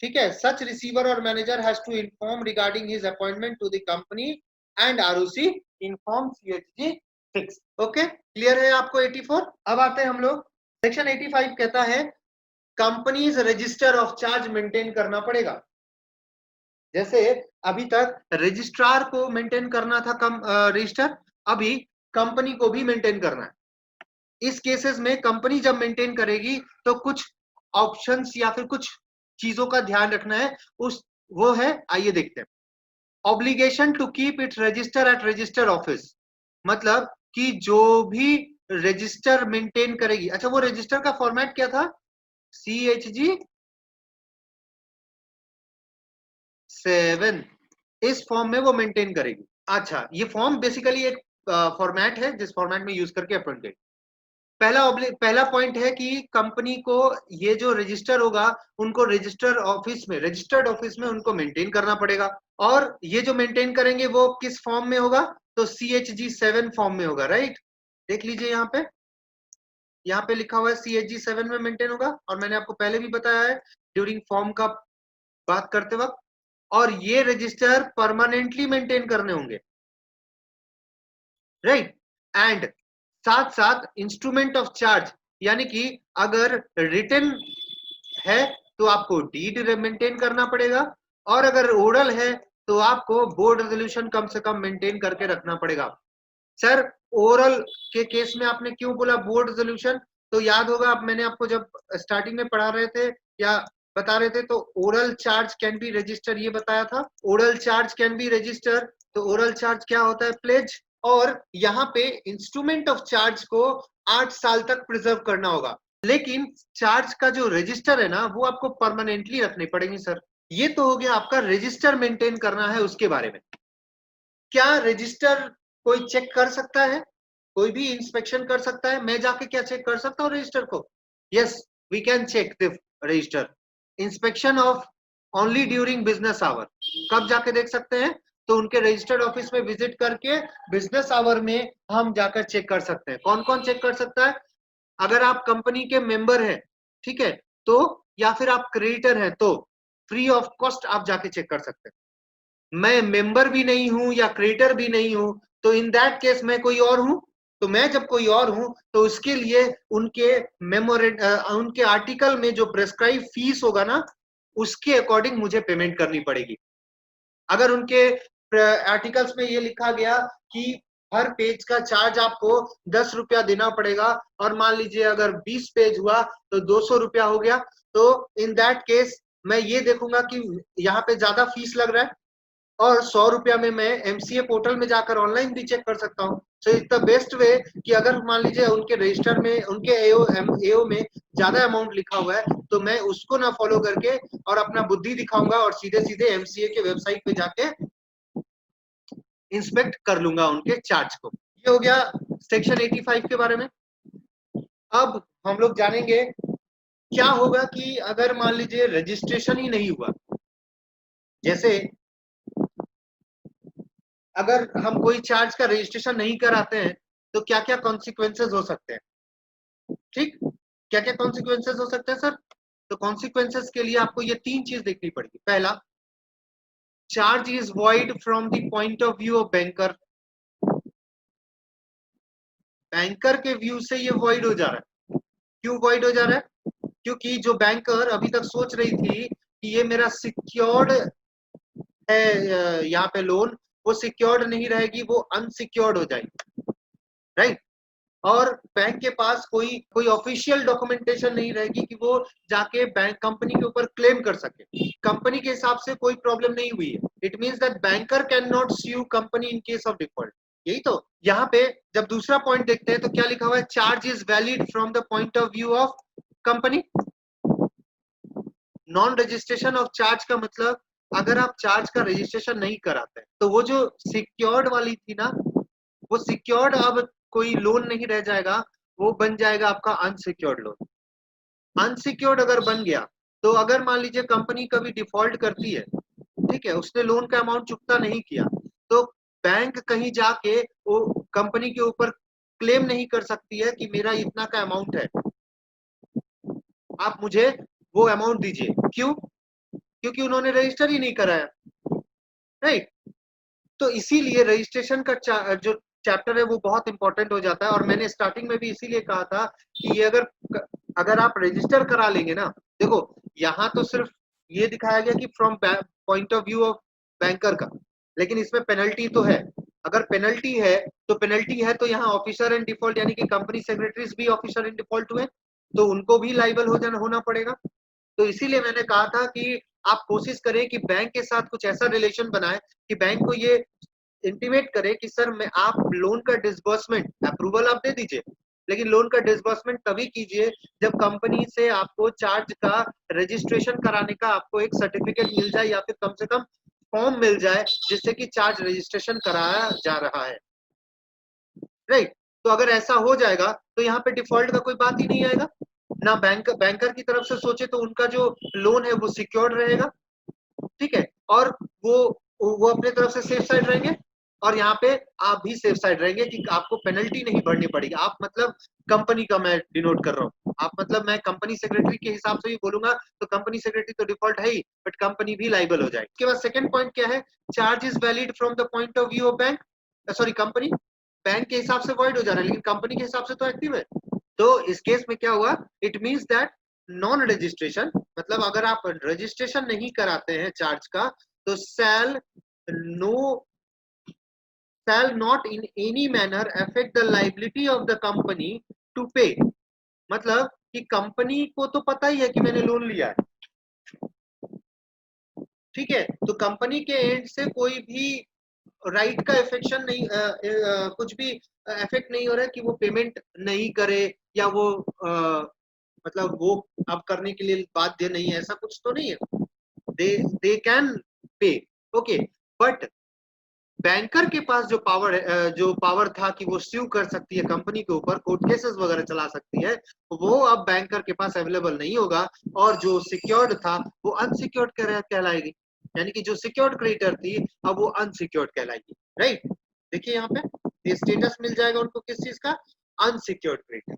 ठीक है, such receiver or manager has to inform regarding his appointment to the company and ROC inform CHG 6। Okay, clear है आपको 84। अब आते हैं हम लोग section 85 कहता है companies register of charge maintain करना पड़ेगा। जैसे अभी तक रजिस्ट्रार को मेंटेन करना था रजिस्टर, अभी कंपनी को भी मेंटेन करना है। इस केसेस में कंपनी जब मेंटेन करेगी तो कुछ ऑप्शंस या फिर कुछ चीजों का ध्यान रखना है, वो है, आइए देखते हैं। Obligation to keep it register at register office, मतलब कि जो भी रजिस्टर मेंटेन करेगी, अच्छा वो रजिस्टर का फॉर्मेट क्या था, CHG 7, इस फॉर्म में वो मेंटेन करेगी। अच्छा, ये फॉर्म बेसिकली एक फॉर्मेट है जिस फॉर्मेट में यूज करके अपॉइंट करेगी। पहला पॉइंट है कि कंपनी को ये जो रजिस्टर होगा उनको रजिस्टर्ड ऑफिस में उनको मेंटेन करना पड़ेगा। और ये जो मेंटेन करेंगे वो किस फॉर्म में होगा? तो CHG 7 फॉर्म में होगा, राइट। देख लीजिए यहाँ पे लिखा हुआ है CHG 7 में मेंटेन होगा, और मैंने आपको पहले भी बताया है ड्यूरिंग फॉर्म का बात करते वक्त। और ये रजिस्टर परमानेंटली मेंटेन करने होंगे, राइट। एंड साथ साथ इंस्ट्रूमेंट ऑफ चार्ज, यानी कि अगर रिटन है तो आपको डीड मेंटेन करना पड़ेगा, और अगर ओरल है तो आपको बोर्ड रेजोल्यूशन कम से कम मेंटेन करके रखना पड़ेगा। सर ओरल के केस में आपने क्यों बोला बोर्ड रेजोल्यूशन? तो याद होगा, अब मैंने आपको जब स्टार्टिंग में पढ़ा रहे थे या बता रहे थे, तो oral charge can be register ये बताया था। Oral charge can be register, तो ओरल चार्ज क्या होता है? प्लेज। और यहाँ पे इंस्ट्रूमेंट ऑफ चार्ज को 8 साल तक प्रिजर्व करना होगा, लेकिन चार्ज का जो रजिस्टर है ना वो आपको परमानेंटली रखने पड़ेंगे सर। ये तो हो गया आपका रजिस्टर मेंटेन करना है उसके बारे में। क्या रजिस्टर कोई चेक कर सकता है? कोई भी इंस्पेक्शन कर सकता है? मैं जाके क्या चेक कर सकता हूँ रजिस्टर को? Yes, we can check the register. Inspection of only during business hour. कब जाके देख सकते हैं? तो उनके रजिस्टर्ड ऑफिस में विजिट करके बिजनेस आवर में हम जाकर चेक कर सकते हैं। कौन कौन चेक कर सकता है? अगर आप कंपनी के मेंबर हैं, ठीक है, तो या फिर आप क्रेडिटर हैं तो फ्री ऑफ कॉस्ट आप जाके चेक कर सकते हैं। मैं मेंबर भी नहीं हूं या क्रेडिटर भी नहीं हूं, तो इन दैट केस मैं कोई और हूं। तो मैं जब कोई और हूं तो उसके लिए उनके आर्टिकल में जो प्रेस्क्राइब फीस होगा ना, उसके अकॉर्डिंग मुझे पेमेंट करनी पड़ेगी। अगर उनके आर्टिकल्स में ये लिखा गया कि हर पेज का चार्ज आपको 10 रुपया देना पड़ेगा, और मान लीजिए अगर 20 पेज हुआ तो 200 रुपया हो गया, तो इन दैट केस मैं ये देखूंगा कि यहाँ पे ज्यादा फीस लग रहा है, और 100 रुपया में मैं MCA पोर्टल में जाकर ऑनलाइन भी चेक कर सकता हूँ। So it's the best way कि अगर मान लीजिए उनके रजिस्टर में, उनके एओ में ज्यादा अमाउंट लिखा हुआ है, तो मैं उसको ना फॉलो करके और अपना बुद्धि दिखाऊंगा और सीधे सीधे MCA के वेबसाइट पे जाके इंस्पेक्ट कर लूंगा उनके चार्ज को। ये हो गया सेक्शन 85 के बारे में। अब हम लोग जानेंगे क्या होगा कि अगर मान लीजिए रजिस्ट्रेशन ही नहीं हुआ। जैसे अगर हम कोई चार्ज का रजिस्ट्रेशन नहीं कराते हैं तो क्या क्या कॉन्सिक्वेंसेस हो सकते हैं? ठीक, क्या क्या कॉन्सिक्वेंसेस हो सकते हैं सर? तो कॉन्सिक्वेंसेस के लिए आपको ये 3 चीज देखनी पड़ेगी। पहला, charge is void from the point of view of banker. Banker के व्यू से ये वॉइड हो जा रहा है। क्यों वॉइड हो जा रहा है? क्योंकि जो बैंकर अभी तक सोच रही थी कि ये मेरा सिक्योर्ड है, यहाँ पे लोन, वो सिक्योर्ड नहीं रहेगी, वो अनसिक्योर्ड हो जाएगी, राइट। और बैंक के पास कोई कोई ऑफिशियल डॉक्यूमेंटेशन नहीं रहेगी कि वो जाके बैंक कंपनी के ऊपर क्लेम कर सके। कंपनी के हिसाब से कोई प्रॉब्लम नहीं हुई है। It means that banker can not sue company in case of default. यही तो यहाँ पे जब दूसरा पॉइंट देखते हैं तो क्या लिखा हुआ है? Charge is valid from the point of view of company. Non registration of charge का मतलब, अगर आप चार्ज का रजिस्ट्रेशन नहीं कराते तो वो जो सिक्योर्ड वाली थी ना, वो सिक्योर्ड अब कोई लोन नहीं रह जाएगा, वो बन जाएगा आपका अनसिक्योर्ड लोन। अनसिक्योर्ड अगर बन गया तो अगर मान लीजिए कंपनी कभी डिफॉल्ट करती है, ठीक है, उसने लोन का अमाउंट चुकता नहीं किया, तो बैंक कहीं जाके वो कंपनी के ऊपर क्लेम नहीं कर सकती है कि मेरा इतना का अमाउंट है, आप मुझे वो अमाउंट दीजिए। क्यों? क्योंकि उन्होंने रजिस्टर ही नहीं कराया, राइट। तो इसीलिए रजिस्ट्रेशन का जो चैप्टर है वो बहुत इंपॉर्टेंट हो जाता है। और मैंने स्टार्टिंग में भी इसीलिए कहा था कि ये अगर आप रजिस्टर करा लेंगे ना, देखो यहाँ तो सिर्फ ये दिखाया गया कि from point of view of banker का, लेकिन इसमें पेनल्टी तो है। अगर पेनल्टी है तो यहाँ ऑफिसर इन डिफॉल्ट, यानी कि कंपनी सेक्रेटरीज भी ऑफिसर इन डिफॉल्ट हुए, तो उनको भी लाइबल होना पड़ेगा। तो इसीलिए मैंने कहा था कि आप कोशिश करें कि बैंक के साथ कुछ ऐसा रिलेशन बनाए कि बैंक को ये इंटीमेट करे कि सर मैं, आप लोन का डिसबर्समेंट अप्रूवल आप दे दीजिए, लेकिन लोन का डिसबर्समेंट तभी कीजिए जब कंपनी से आपको चार्ज का रजिस्ट्रेशन कराने का आपको एक सर्टिफिकेट मिल जाए, या फिर कम से कम फॉर्म मिल जाए जिससे कि चार्ज रजिस्ट्रेशन कराया जा रहा है, राइट। तो अगर ऐसा हो जाएगा तो यहाँ पे डिफॉल्ट का कोई बात ही नहीं आएगा ना। बैंकर की तरफ से सोचे तो उनका जो लोन है वो सिक्योर्ड रहेगा, ठीक है, और वो अपने तरफ से सेफ साइड रहेंगे, और यहाँ पे आप भी सेफ साइड रहेंगे कि आपको पेनल्टी नहीं भरनी पड़ेगी। आप मतलब कंपनी का मैं डिनोट कर रहा हूँ, आप मतलब मैं कंपनी सेक्रेटरी के हिसाब से भी बोलूंगा तो कंपनी सेक्रेटरी तो डिफॉल्ट है ही, बट कंपनी भी लाइबल हो जाएगी। उसके बाद सेकंड पॉइंट क्या है, charge is valid from the point of view of bank, sorry company, bank के हिसाब से वॉइड हो जा रहा है लेकिन कंपनी के हिसाब से तो एक्टिव है। तो इस केस में क्या हुआ, it means that non registration, मतलब अगर आप रजिस्ट्रेशन नहीं कराते हैं चार्ज का तो no shall not in any manner affect the liability of the company to pay, मतलब कि कंपनी को तो पता ही है कि मैंने लोन लिया है, ठीक है, तो कंपनी के एंड से कोई भी राइट का इफेक्शन नहीं कुछ भी इफेक्ट नहीं हो रहा है कि वो पेमेंट नहीं करे या वो मतलब वो अब करने के लिए बाध्य नहीं है, ऐसा कुछ तो नहीं है, they can pay, okay. But banker के पास जो पावर था कि वो स्यू कर सकती है कंपनी के ऊपर, कोर्ट केसेस वगैरह चला सकती है, वो अब बैंकर के पास अवेलेबल नहीं होगा, और जो सिक्योर्ड था वो अनसिक्योर्ड कहलाएगी, यानी कि जो सिक्योर्ड क्रेडिटर थी अब वो अनसिक्योर्ड कहलाएगी, राइट। देखिए यहाँ पे स्टेटस मिल जाएगा उनको किस चीज का, अनसिक्योर्ड क्रेडिटर।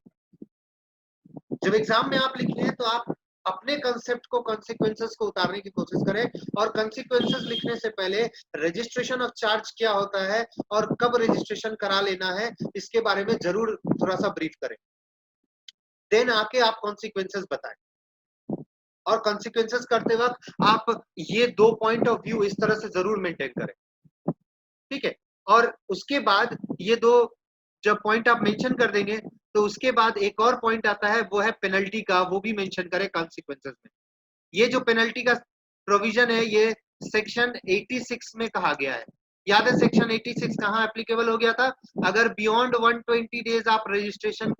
जब एग्जाम में आप लिखे हैं तो आप अपने कंसेप्ट को, कॉन्सिक्वेंसेस को उतारने की कोशिश करें, और कॉन्सिक्वेंसेस लिखने से पहले रजिस्ट्रेशन ऑफ चार्ज क्या होता है और कब रजिस्ट्रेशन करा लेना है इसके बारे में जरूर थोड़ा सा ब्रीफ करें, देन आके आप कॉन्सिक्वेंसेस बताएं। और कॉन्सिक्वेंसेस करते वक्त आप ये दो पॉइंट ऑफ व्यू इस तरह से जरूर मेंटेन करें, ठीक है। और उसके बाद ये दो जब पॉइंट आप मेंशन कर देंगे तो उसके बाद एक और पॉइंट आता है, वो है पेनल्टी का, वो भी मेंशन करें कॉन्सिक्वेंसेस में। ये जो पेनल्टी का प्रोविजन है ये सेक्शन 86 में कहा गया है, याद है सेक्शन 86 कहाँ एप्लीकेबल हो गया था, अगर बियॉन्ड 120 डेज आप रजिस्ट्रेशन,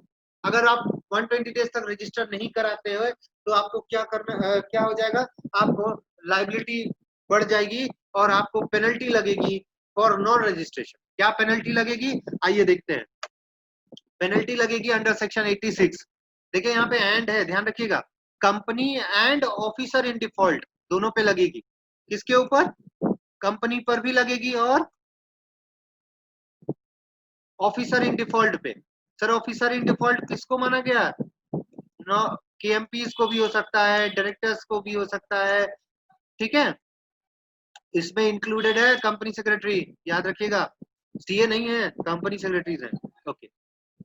अगर आप 120 डेज तक रजिस्टर नहीं कराते हो तो आपको क्या करना, क्या हो जाएगा, आपको लाइबिलिटी बढ़ जाएगी और आपको पेनल्टी लगेगी फॉर नॉन रजिस्ट्रेशन। क्या पेनल्टी लगेगी, आइए देखते हैं। पेनल्टी लगेगी अंडर सेक्शन 86, देखिए यहाँ पे एंड है, ध्यान रखिएगा, company and officer in default दोनों पे लगेगी। किसके ऊपर, कंपनी पर भी लगेगी और ऑफिसर इन डिफॉल्ट पे। सर ऑफिसर इन डिफॉल्ट किसको माना गया, नो केएमपीज को भी हो सकता है, डायरेक्टर्स को भी हो सकता है, ठीक है, इसमें इंक्लूडेड है कंपनी सेक्रेटरी, याद रखिएगा, सीए नहीं है, कंपनी सेक्रेटरीज है, ओके।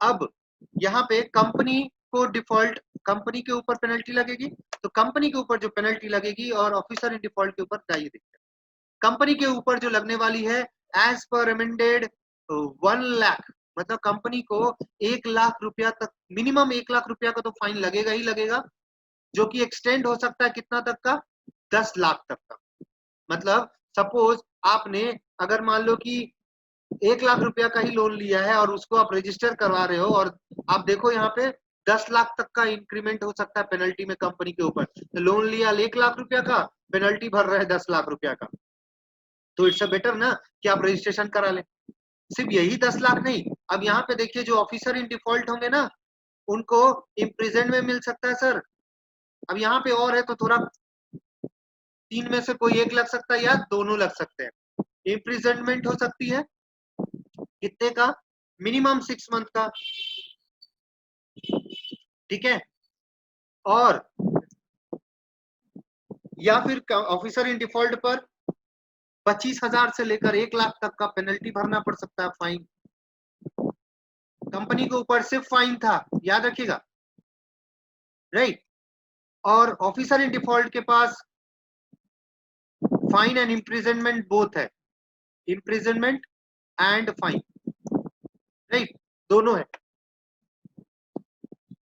अब यहाँ पे कंपनी को डिफॉल्ट, कंपनी के ऊपर पेनल्टी लगेगी, तो कंपनी के ऊपर जो पेनल्टी लगेगी और ऑफिसर इन डिफॉल्ट के ऊपर चाहिए देखते हैं। कंपनी के ऊपर जो लगने वाली है एज पर अमेंडेड 1 लाख, मतलब कंपनी को 1 लाख रुपया तक, मिनिमम 1 लाख रुपया का तो फाइन लगेगा ही लगेगा, जो कि एक्सटेंड हो सकता है कितना तक का, 10 लाख तक का। मतलब सपोज आपने अगर मान लो कि 1 लाख रुपया का ही लोन लिया है और उसको आप रजिस्टर करवा रहे हो, और आप देखो यहाँ पे 10 लाख तक का इंक्रीमेंट हो सकता है पेनल्टी में कंपनी के ऊपर, तो लोन लिया 1 लाख रुपया का, पेनल्टी भर रहे हैं 10 लाख रुपया का, तो इट्स बेटर ना कि आप रजिस्ट्रेशन करा लें। सिर्फ यही 10 लाख नहीं, अब यहाँ पे देखिए जो ऑफिसर इन डिफॉल्ट होंगे ना उनको इम्प्रिजन में मिल सकता है सर। अब यहाँ पे और है तो थोड़ा, 3 में से कोई एक लग सकता है या दोनों लग सकते हैं। इम्प्रिजनमेंट हो सकती है कितने का, मिनिमम 6 मंथ का, ठीक है, और या फिर ऑफिसर इन डिफॉल्ट पर 25,000 से लेकर 1 लाख तक का पेनल्टी भरना पड़ सकता है, फाइन। कंपनी के ऊपर सिर्फ फाइन था, याद रखिएगा, राइट। और ऑफिसर इन डिफॉल्ट के पास फाइन एंड इम्प्रिजनमेंट बोथ है, इम्प्रिजनमेंट एंड फाइन, राइट, दोनों है।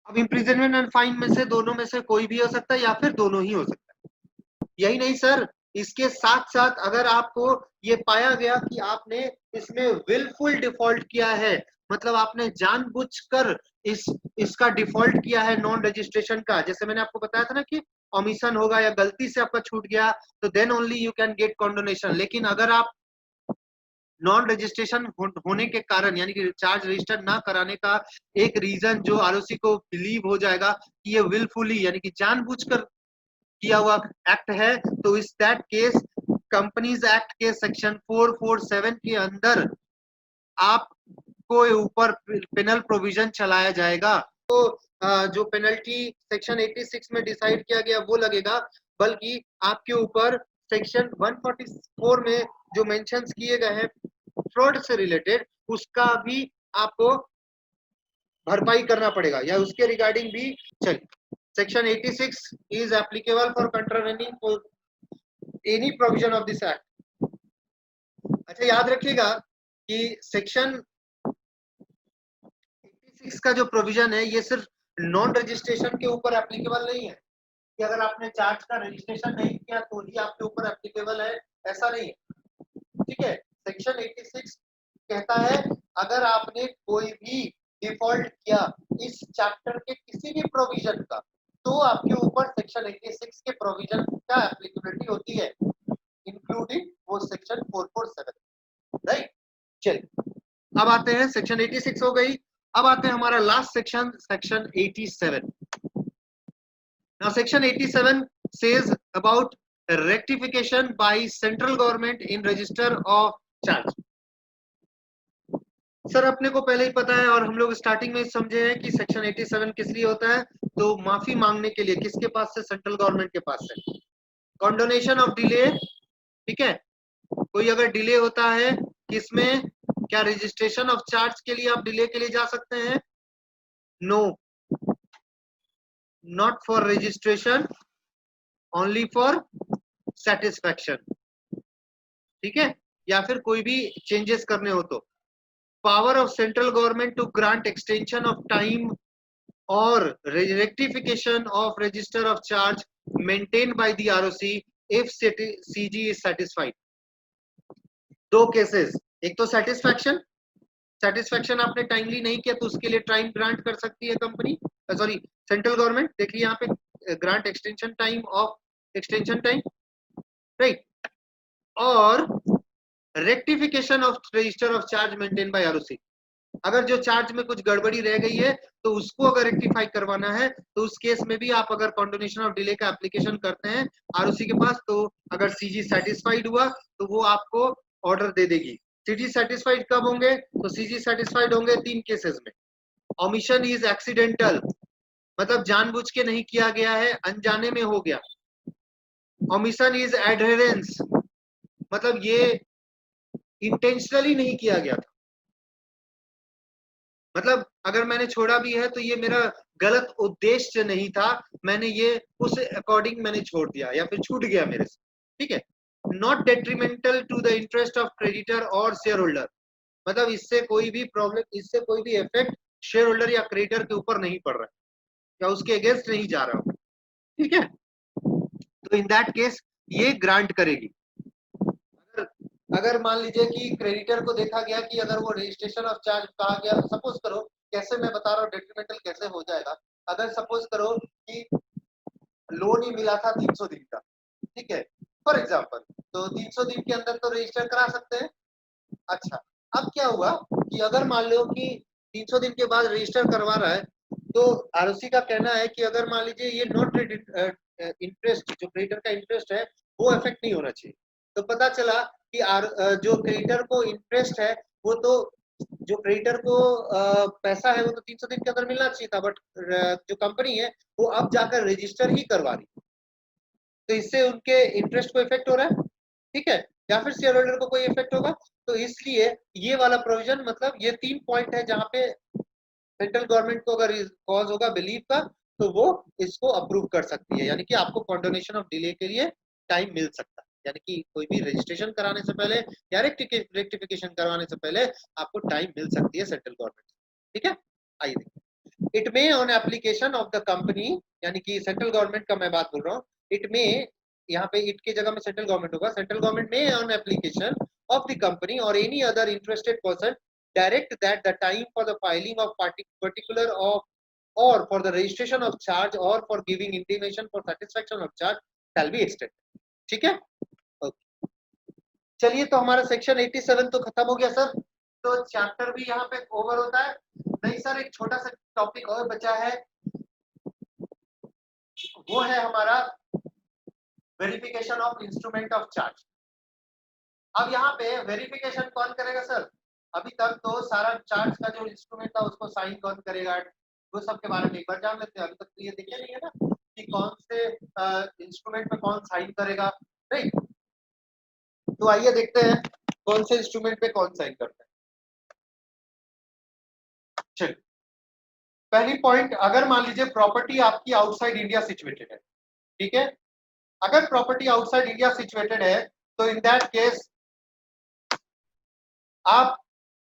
अब इम्प्रिजनमेंट एंड फाइन में से दोनों में से कोई भी हो सकता है या फिर दोनों ही हो सकता है। यही नहीं सर, इसके साथ साथ अगर आपको ये पाया गया कि आपने इसमें विलफुल डिफॉल्ट किया है, मतलब आपने जानबूझकर इसका डिफॉल्ट किया है नॉन रजिस्ट्रेशन का, जैसे मैंने आपको बताया था ना कि ओमिशन होगा या गलती से आपका छूट गया, तो then only you can get condonation. लेकिन अगर आप नॉन रजिस्ट्रेशन होने के कारण यानी कि चार्ज रजिस्टर ना कराने का एक रीजन जो आरओसी को बिलीव हो जाएगा कि ये विलफुली यानी कि जानबूझकर किया हुआ एक्ट है, तो इस दैट केस कंपनीज एक्ट के सेक्शन 447 के अंदर आपको ऊपर पेनल प्रोविजन चलाया जाएगा। तो जो पेनल्टी सेक्शन 86 में डिसाइड किया गया वो लगेगा, बल्कि आपके ऊपर सेक्शन 144 में जो मेंशंस किए गए हैं फ्रॉड से रिलेटेड, उसका भी आपको भरपाई करना पड़ेगा या उसके रिगार्डिंग भी। चलिए, section 86 is applicable for contravening for any provision of this act. अच्छा, याद रखिएगा कि सेक्शन 86 का जो प्रोविजन है ये सिर्फ नॉन रजिस्ट्रेशन के ऊपर एप्लीकेबल नहीं है कि अगर आपने चार्ज का रजिस्ट्रेशन नहीं किया तो ही आपके ऊपर एप्लीकेबल है, ऐसा नहीं है। ठीक है, सेक्शन 86 कहता है अगर आपने कोई भी डिफॉल्ट किया इस चैप्टर के किसी भी प्रोविजन का, तो आपके ऊपर सेक्शन 86 के प्रोविजन का एप्लीकेबिलिटी होती है, इंक्लूडिंग वो सेक्शन 447। राइट, चलिए अब आते हैं, सेक्शन 86 हो गई, अब आते हैं हमारा last section, section 87। Now section 87 says about rectification by central government in register of charge। Sir अपने को पहले ही पता है और हम लोग स्टार्टिंग में समझे हैं कि सेक्शन 87 किस लिए होता है, तो माफी मांगने के लिए, किसके पास से, सेंट्रल गवर्नमेंट के पास से, कॉन्डोनेशन ऑफ डिले। ठीक है, कोई अगर डिले होता है किसमें, क्या रजिस्ट्रेशन ऑफ चार्ज के लिए आप डिले के लिए जा सकते हैं? No, not for registration, only for satisfaction. ठीक है, या फिर कोई भी चेंजेस करने हो तो power of central government to grant extension of time और rectification of register of charge maintain by the ROC if CG is satisfied. दो केसेस, एक तो सेटिस्फैक्शन, सेटिस्फैक्शन आपने टाइमली नहीं किया तो उसके लिए टाइम ग्रांट कर सकती है कंपनी, सॉरी सेंट्रल गवर्नमेंट। देखिए यहाँ पे grant extension time of extension time, right, और rectification of register of charge maintain by ROC. अगर जो चार्ज में कुछ गड़बड़ी रह गई है तो उसको अगर रेक्टिफाई करवाना है तो उस केस में भी आप अगर कॉन्डोनेशन ऑफ डिले का एप्लीकेशन करते हैं आरओसी के पास, तो अगर सीजी सेटिस्फाइड हुआ तो वो आपको ऑर्डर दे देगी। सीजी सेटिस्फाइड कब होंगे, तो सीजी सेटिस्फाइड होंगे तीन केसेस में। ओमिशन इज एक्सीडेंटल, मतलब जानबूझ के नहीं किया गया है, अनजाने में हो गया। ओमिशन इज एडहेरेंस, मतलब ये इंटेंशनली नहीं किया गया था, मतलब अगर मैंने छोड़ा भी है तो ये मेरा गलत उद्देश्य नहीं था, मैंने ये उस अकॉर्डिंग मैंने छोड़ दिया या फिर छूट गया मेरे से। ठीक है, not detrimental to the interest of creditor और शेयर होल्डर, मतलब इससे कोई भी प्रॉब्लम, इससे कोई भी इफेक्ट शेयर होल्डर या क्रेडिटर के ऊपर नहीं पड़ रहा है या उसके अगेंस्ट नहीं जा रहा हो। ठीक है, तो इन दैट केस ये ग्रांट करेगी। अगर अगर मान लीजिए कि क्रेडिटर को देखा गया कि अगर वो रजिस्ट्रेशन ऑफ चार्ज कहा गया, सपोज करो, कैसे मैं बता रहा हूँ डेट्रीमेंटल कैसे हो जाएगा, अगर सपोज करो कि लोन ही मिला था 300 दिन का, ठीक है, फॉर एग्जांपल, तो 300 दिन के अंदर तो रजिस्टर करा सकते हैं। अच्छा, अब क्या हुआ कि अगर मान लो कि 300 दिन के बाद रजिस्टर करवा रहा है, तो आरओसी का कहना है कि अगर मान लीजिए ये नॉट इंटरेस्ट, जो क्रेडिटर का इंटरेस्ट है वो इफेक्ट नहीं होना चाहिए। तो पता चला कि जो क्रेडिटर को इंटरेस्ट है वो तो, जो क्रेडिटर को पैसा है वो तो 300 दिन के अंदर मिलना चाहिए था, बट जो कंपनी है वो अब जाकर रजिस्टर ही करवा रही, तो इससे उनके इंटरेस्ट को इफेक्ट हो रहा है। ठीक है, या फिर शेयर होल्डर को कोई इफेक्ट होगा, तो इसलिए ये वाला प्रोविजन, मतलब ये 3 पॉइंट है जहां पे सेंट्रल गवर्नमेंट को अगर कॉज होगा बिलीव का तो वो इसको अप्रूव कर सकती है, यानी कि आपको कॉन्डोनेशन ऑफ डिले के लिए टाइम मिल सकता है, यानी कि कोई भी रजिस्ट्रेशन कराने से पहले या रेक्टिफिकेशन करवाने से पहले आपको टाइम मिल सकती है सेंट्रल गवर्नमेंट। ठीक है, आइए देखिए, it may on application of the company, यानी कि सेंट्रल गवर्नमेंट का मैं बात बोल रहा हूँ, इट मे, यहाँ पे इट के जगह में सेंट्रल गवर्नमेंट होगा, सेंट्रल गवर्नमेंट में on application of the company और any other interested person direct that the time for the filing of particular of or for the registration of charge or for giving intimation for satisfaction of charge shall be extended। ठीक है, okay। चलिए, तो हमारा section 87 तो खत्म हो गया sir, तो चैप्टर भी यहाँ पे ओवर होता है। नहीं सर, एक छोटा सा टॉपिक और बचा है, वो है हमारा verification of instrument of charge. अब यहाँ पे वेरिफिकेशन कौन करेगा सर? अभी तक तो सारा चार्ज का जो इंस्ट्रूमेंट था उसको साइन कौन करेगा, वो सब के बारे में एक बार जान लेते हैं। अभी तक तो ये देखिए नहीं है ना कि कौन से इंस्ट्रूमेंट पे कौन साइन करेगा, राइट? तो आइए देखते हैं कौन से इंस्ट्रूमेंट पे कौन साइन करता है। चलिए, पहली पॉइंट, अगर मान लीजिए प्रॉपर्टी आपकी आउटसाइड इंडिया सिचुएटेड है, ठीक है? अगर प्रॉपर्टी आउटसाइड इंडिया सिचुएटेड है तो इन दैट केस आप,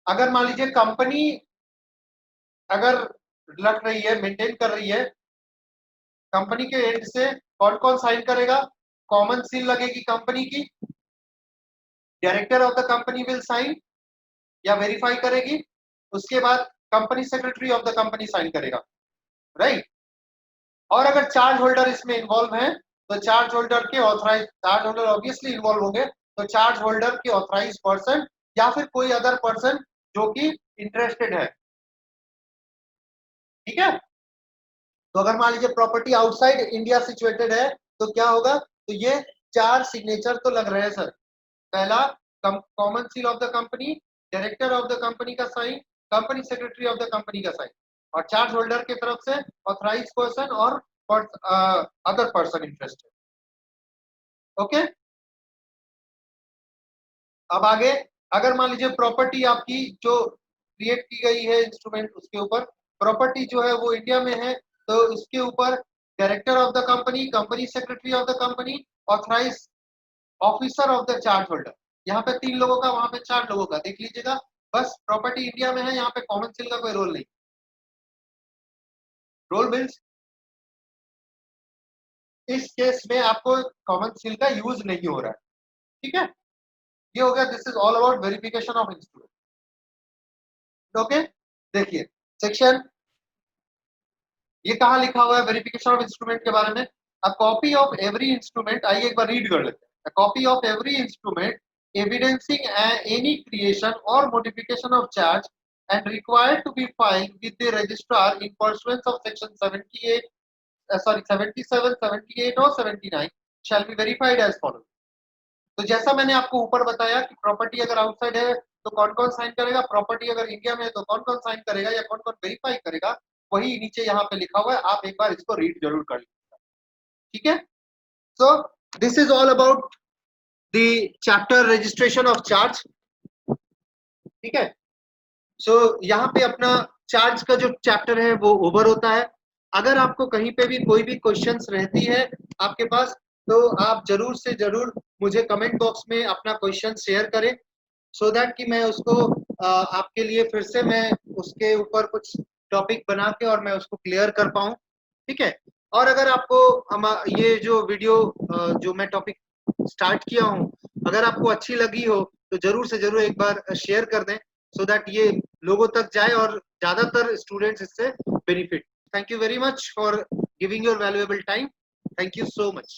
अगर मान लीजिए कंपनी अगर लट रही है, मेंटेन कर रही है, कंपनी के एंड से कौन कौन साइन करेगा? कॉमन सील लगेगी कंपनी की, director of the company will sign या वेरीफाई करेगी, उसके बाद company secretary of the company sign करेगा, राइट? और अगर चार्ज होल्डर इसमें इन्वॉल्व है तो चार्ज होल्डर के authorise, charge holder obviously involve होंगे, तो चार्ज होल्डर के ऑथराइज पर्सन या फिर कोई अदर पर्सन जो कि इंटरेस्टेड है, ठीक है? तो अगर मान लीजिए प्रॉपर्टी आउटसाइड इंडिया सिचुएटेड है तो क्या होगा? तो ये चार सिग्नेचर तो लग रहे हैं सर। पहला, common seal of the company, director of the company का sign, company secretary of the company का साइन, और चार्ज होल्डर की तरफ से ऑथराइज पर्सन और अदर पर्सन इंटरेस्टेड। ओके, अब आगे, अगर मान लीजिए प्रॉपर्टी आपकी जो क्रिएट की गई है इंस्ट्रूमेंट, उसके ऊपर प्रॉपर्टी जो है वो इंडिया में है, तो इसके ऊपर director of the company, company secretary of the company, authorise officer of the charge holder. यहाँ पे 3 लोगों का, वहां पे 4 लोगों का, देख लीजिएगा। बस प्रॉपर्टी इंडिया में है, यहाँ पे कॉमन सील का कोई रोल नहीं। रोल मीन्स इस केस में आपको कॉमन सील का यूज नहीं हो रहा है, ठीक है? ये हो गया, this is all about verification of instrument. Okay, देखिए सेक्शन, ये कहाँ लिखा हुआ है वेरिफिकेशन ऑफ इंस्ट्रूमेंट के बारे में? A copy of every instrument, आइए एक बार रीड कर लेते हैं। A copy of every instrument evidencing any creation or modification of charge and required to be filed with the registrar in pursuance of section 78 77 78 और 79 shall be verified as follows। तो जैसा मैंने आपको ऊपर बताया कि प्रॉपर्टी अगर आउटसाइड है तो कौन कौन साइन करेगा, प्रॉपर्टी अगर इंडिया में है तो कौन कौन साइन करेगा या कौन कौन वेरीफाई करेगा, वही नीचे यहाँ पे लिखा हुआ है। आप एक बार इसको रीड जरूर कर लीजिएगा, ठीक है? So this is all about the chapter registration of charge, ठीक है? सो यहाँ पे अपना चार्ज का जो चैप्टर है वो ओवर होता है। अगर आपको कहीं पे भी कोई भी क्वेश्चंस रहती है आपके पास, तो आप जरूर से जरूर मुझे कमेंट बॉक्स में अपना क्वेश्चन शेयर करें, सो दैट कि मैं उसको आपके लिए फिर से मैं उसके ऊपर कुछ टॉपिक बना के और मैं उसको क्लियर कर पाऊँ, ठीक है? और अगर आपको ये जो वीडियो जो मैं टॉपिक स्टार्ट किया हूँ, अगर आपको अच्छी लगी हो तो जरूर से जरूर एक बार शेयर कर दें, सो दैट ये लोगों तक जाए और ज्यादातर स्टूडेंट्स इससे benefit. Thank you very much for giving your valuable time. Thank you so much.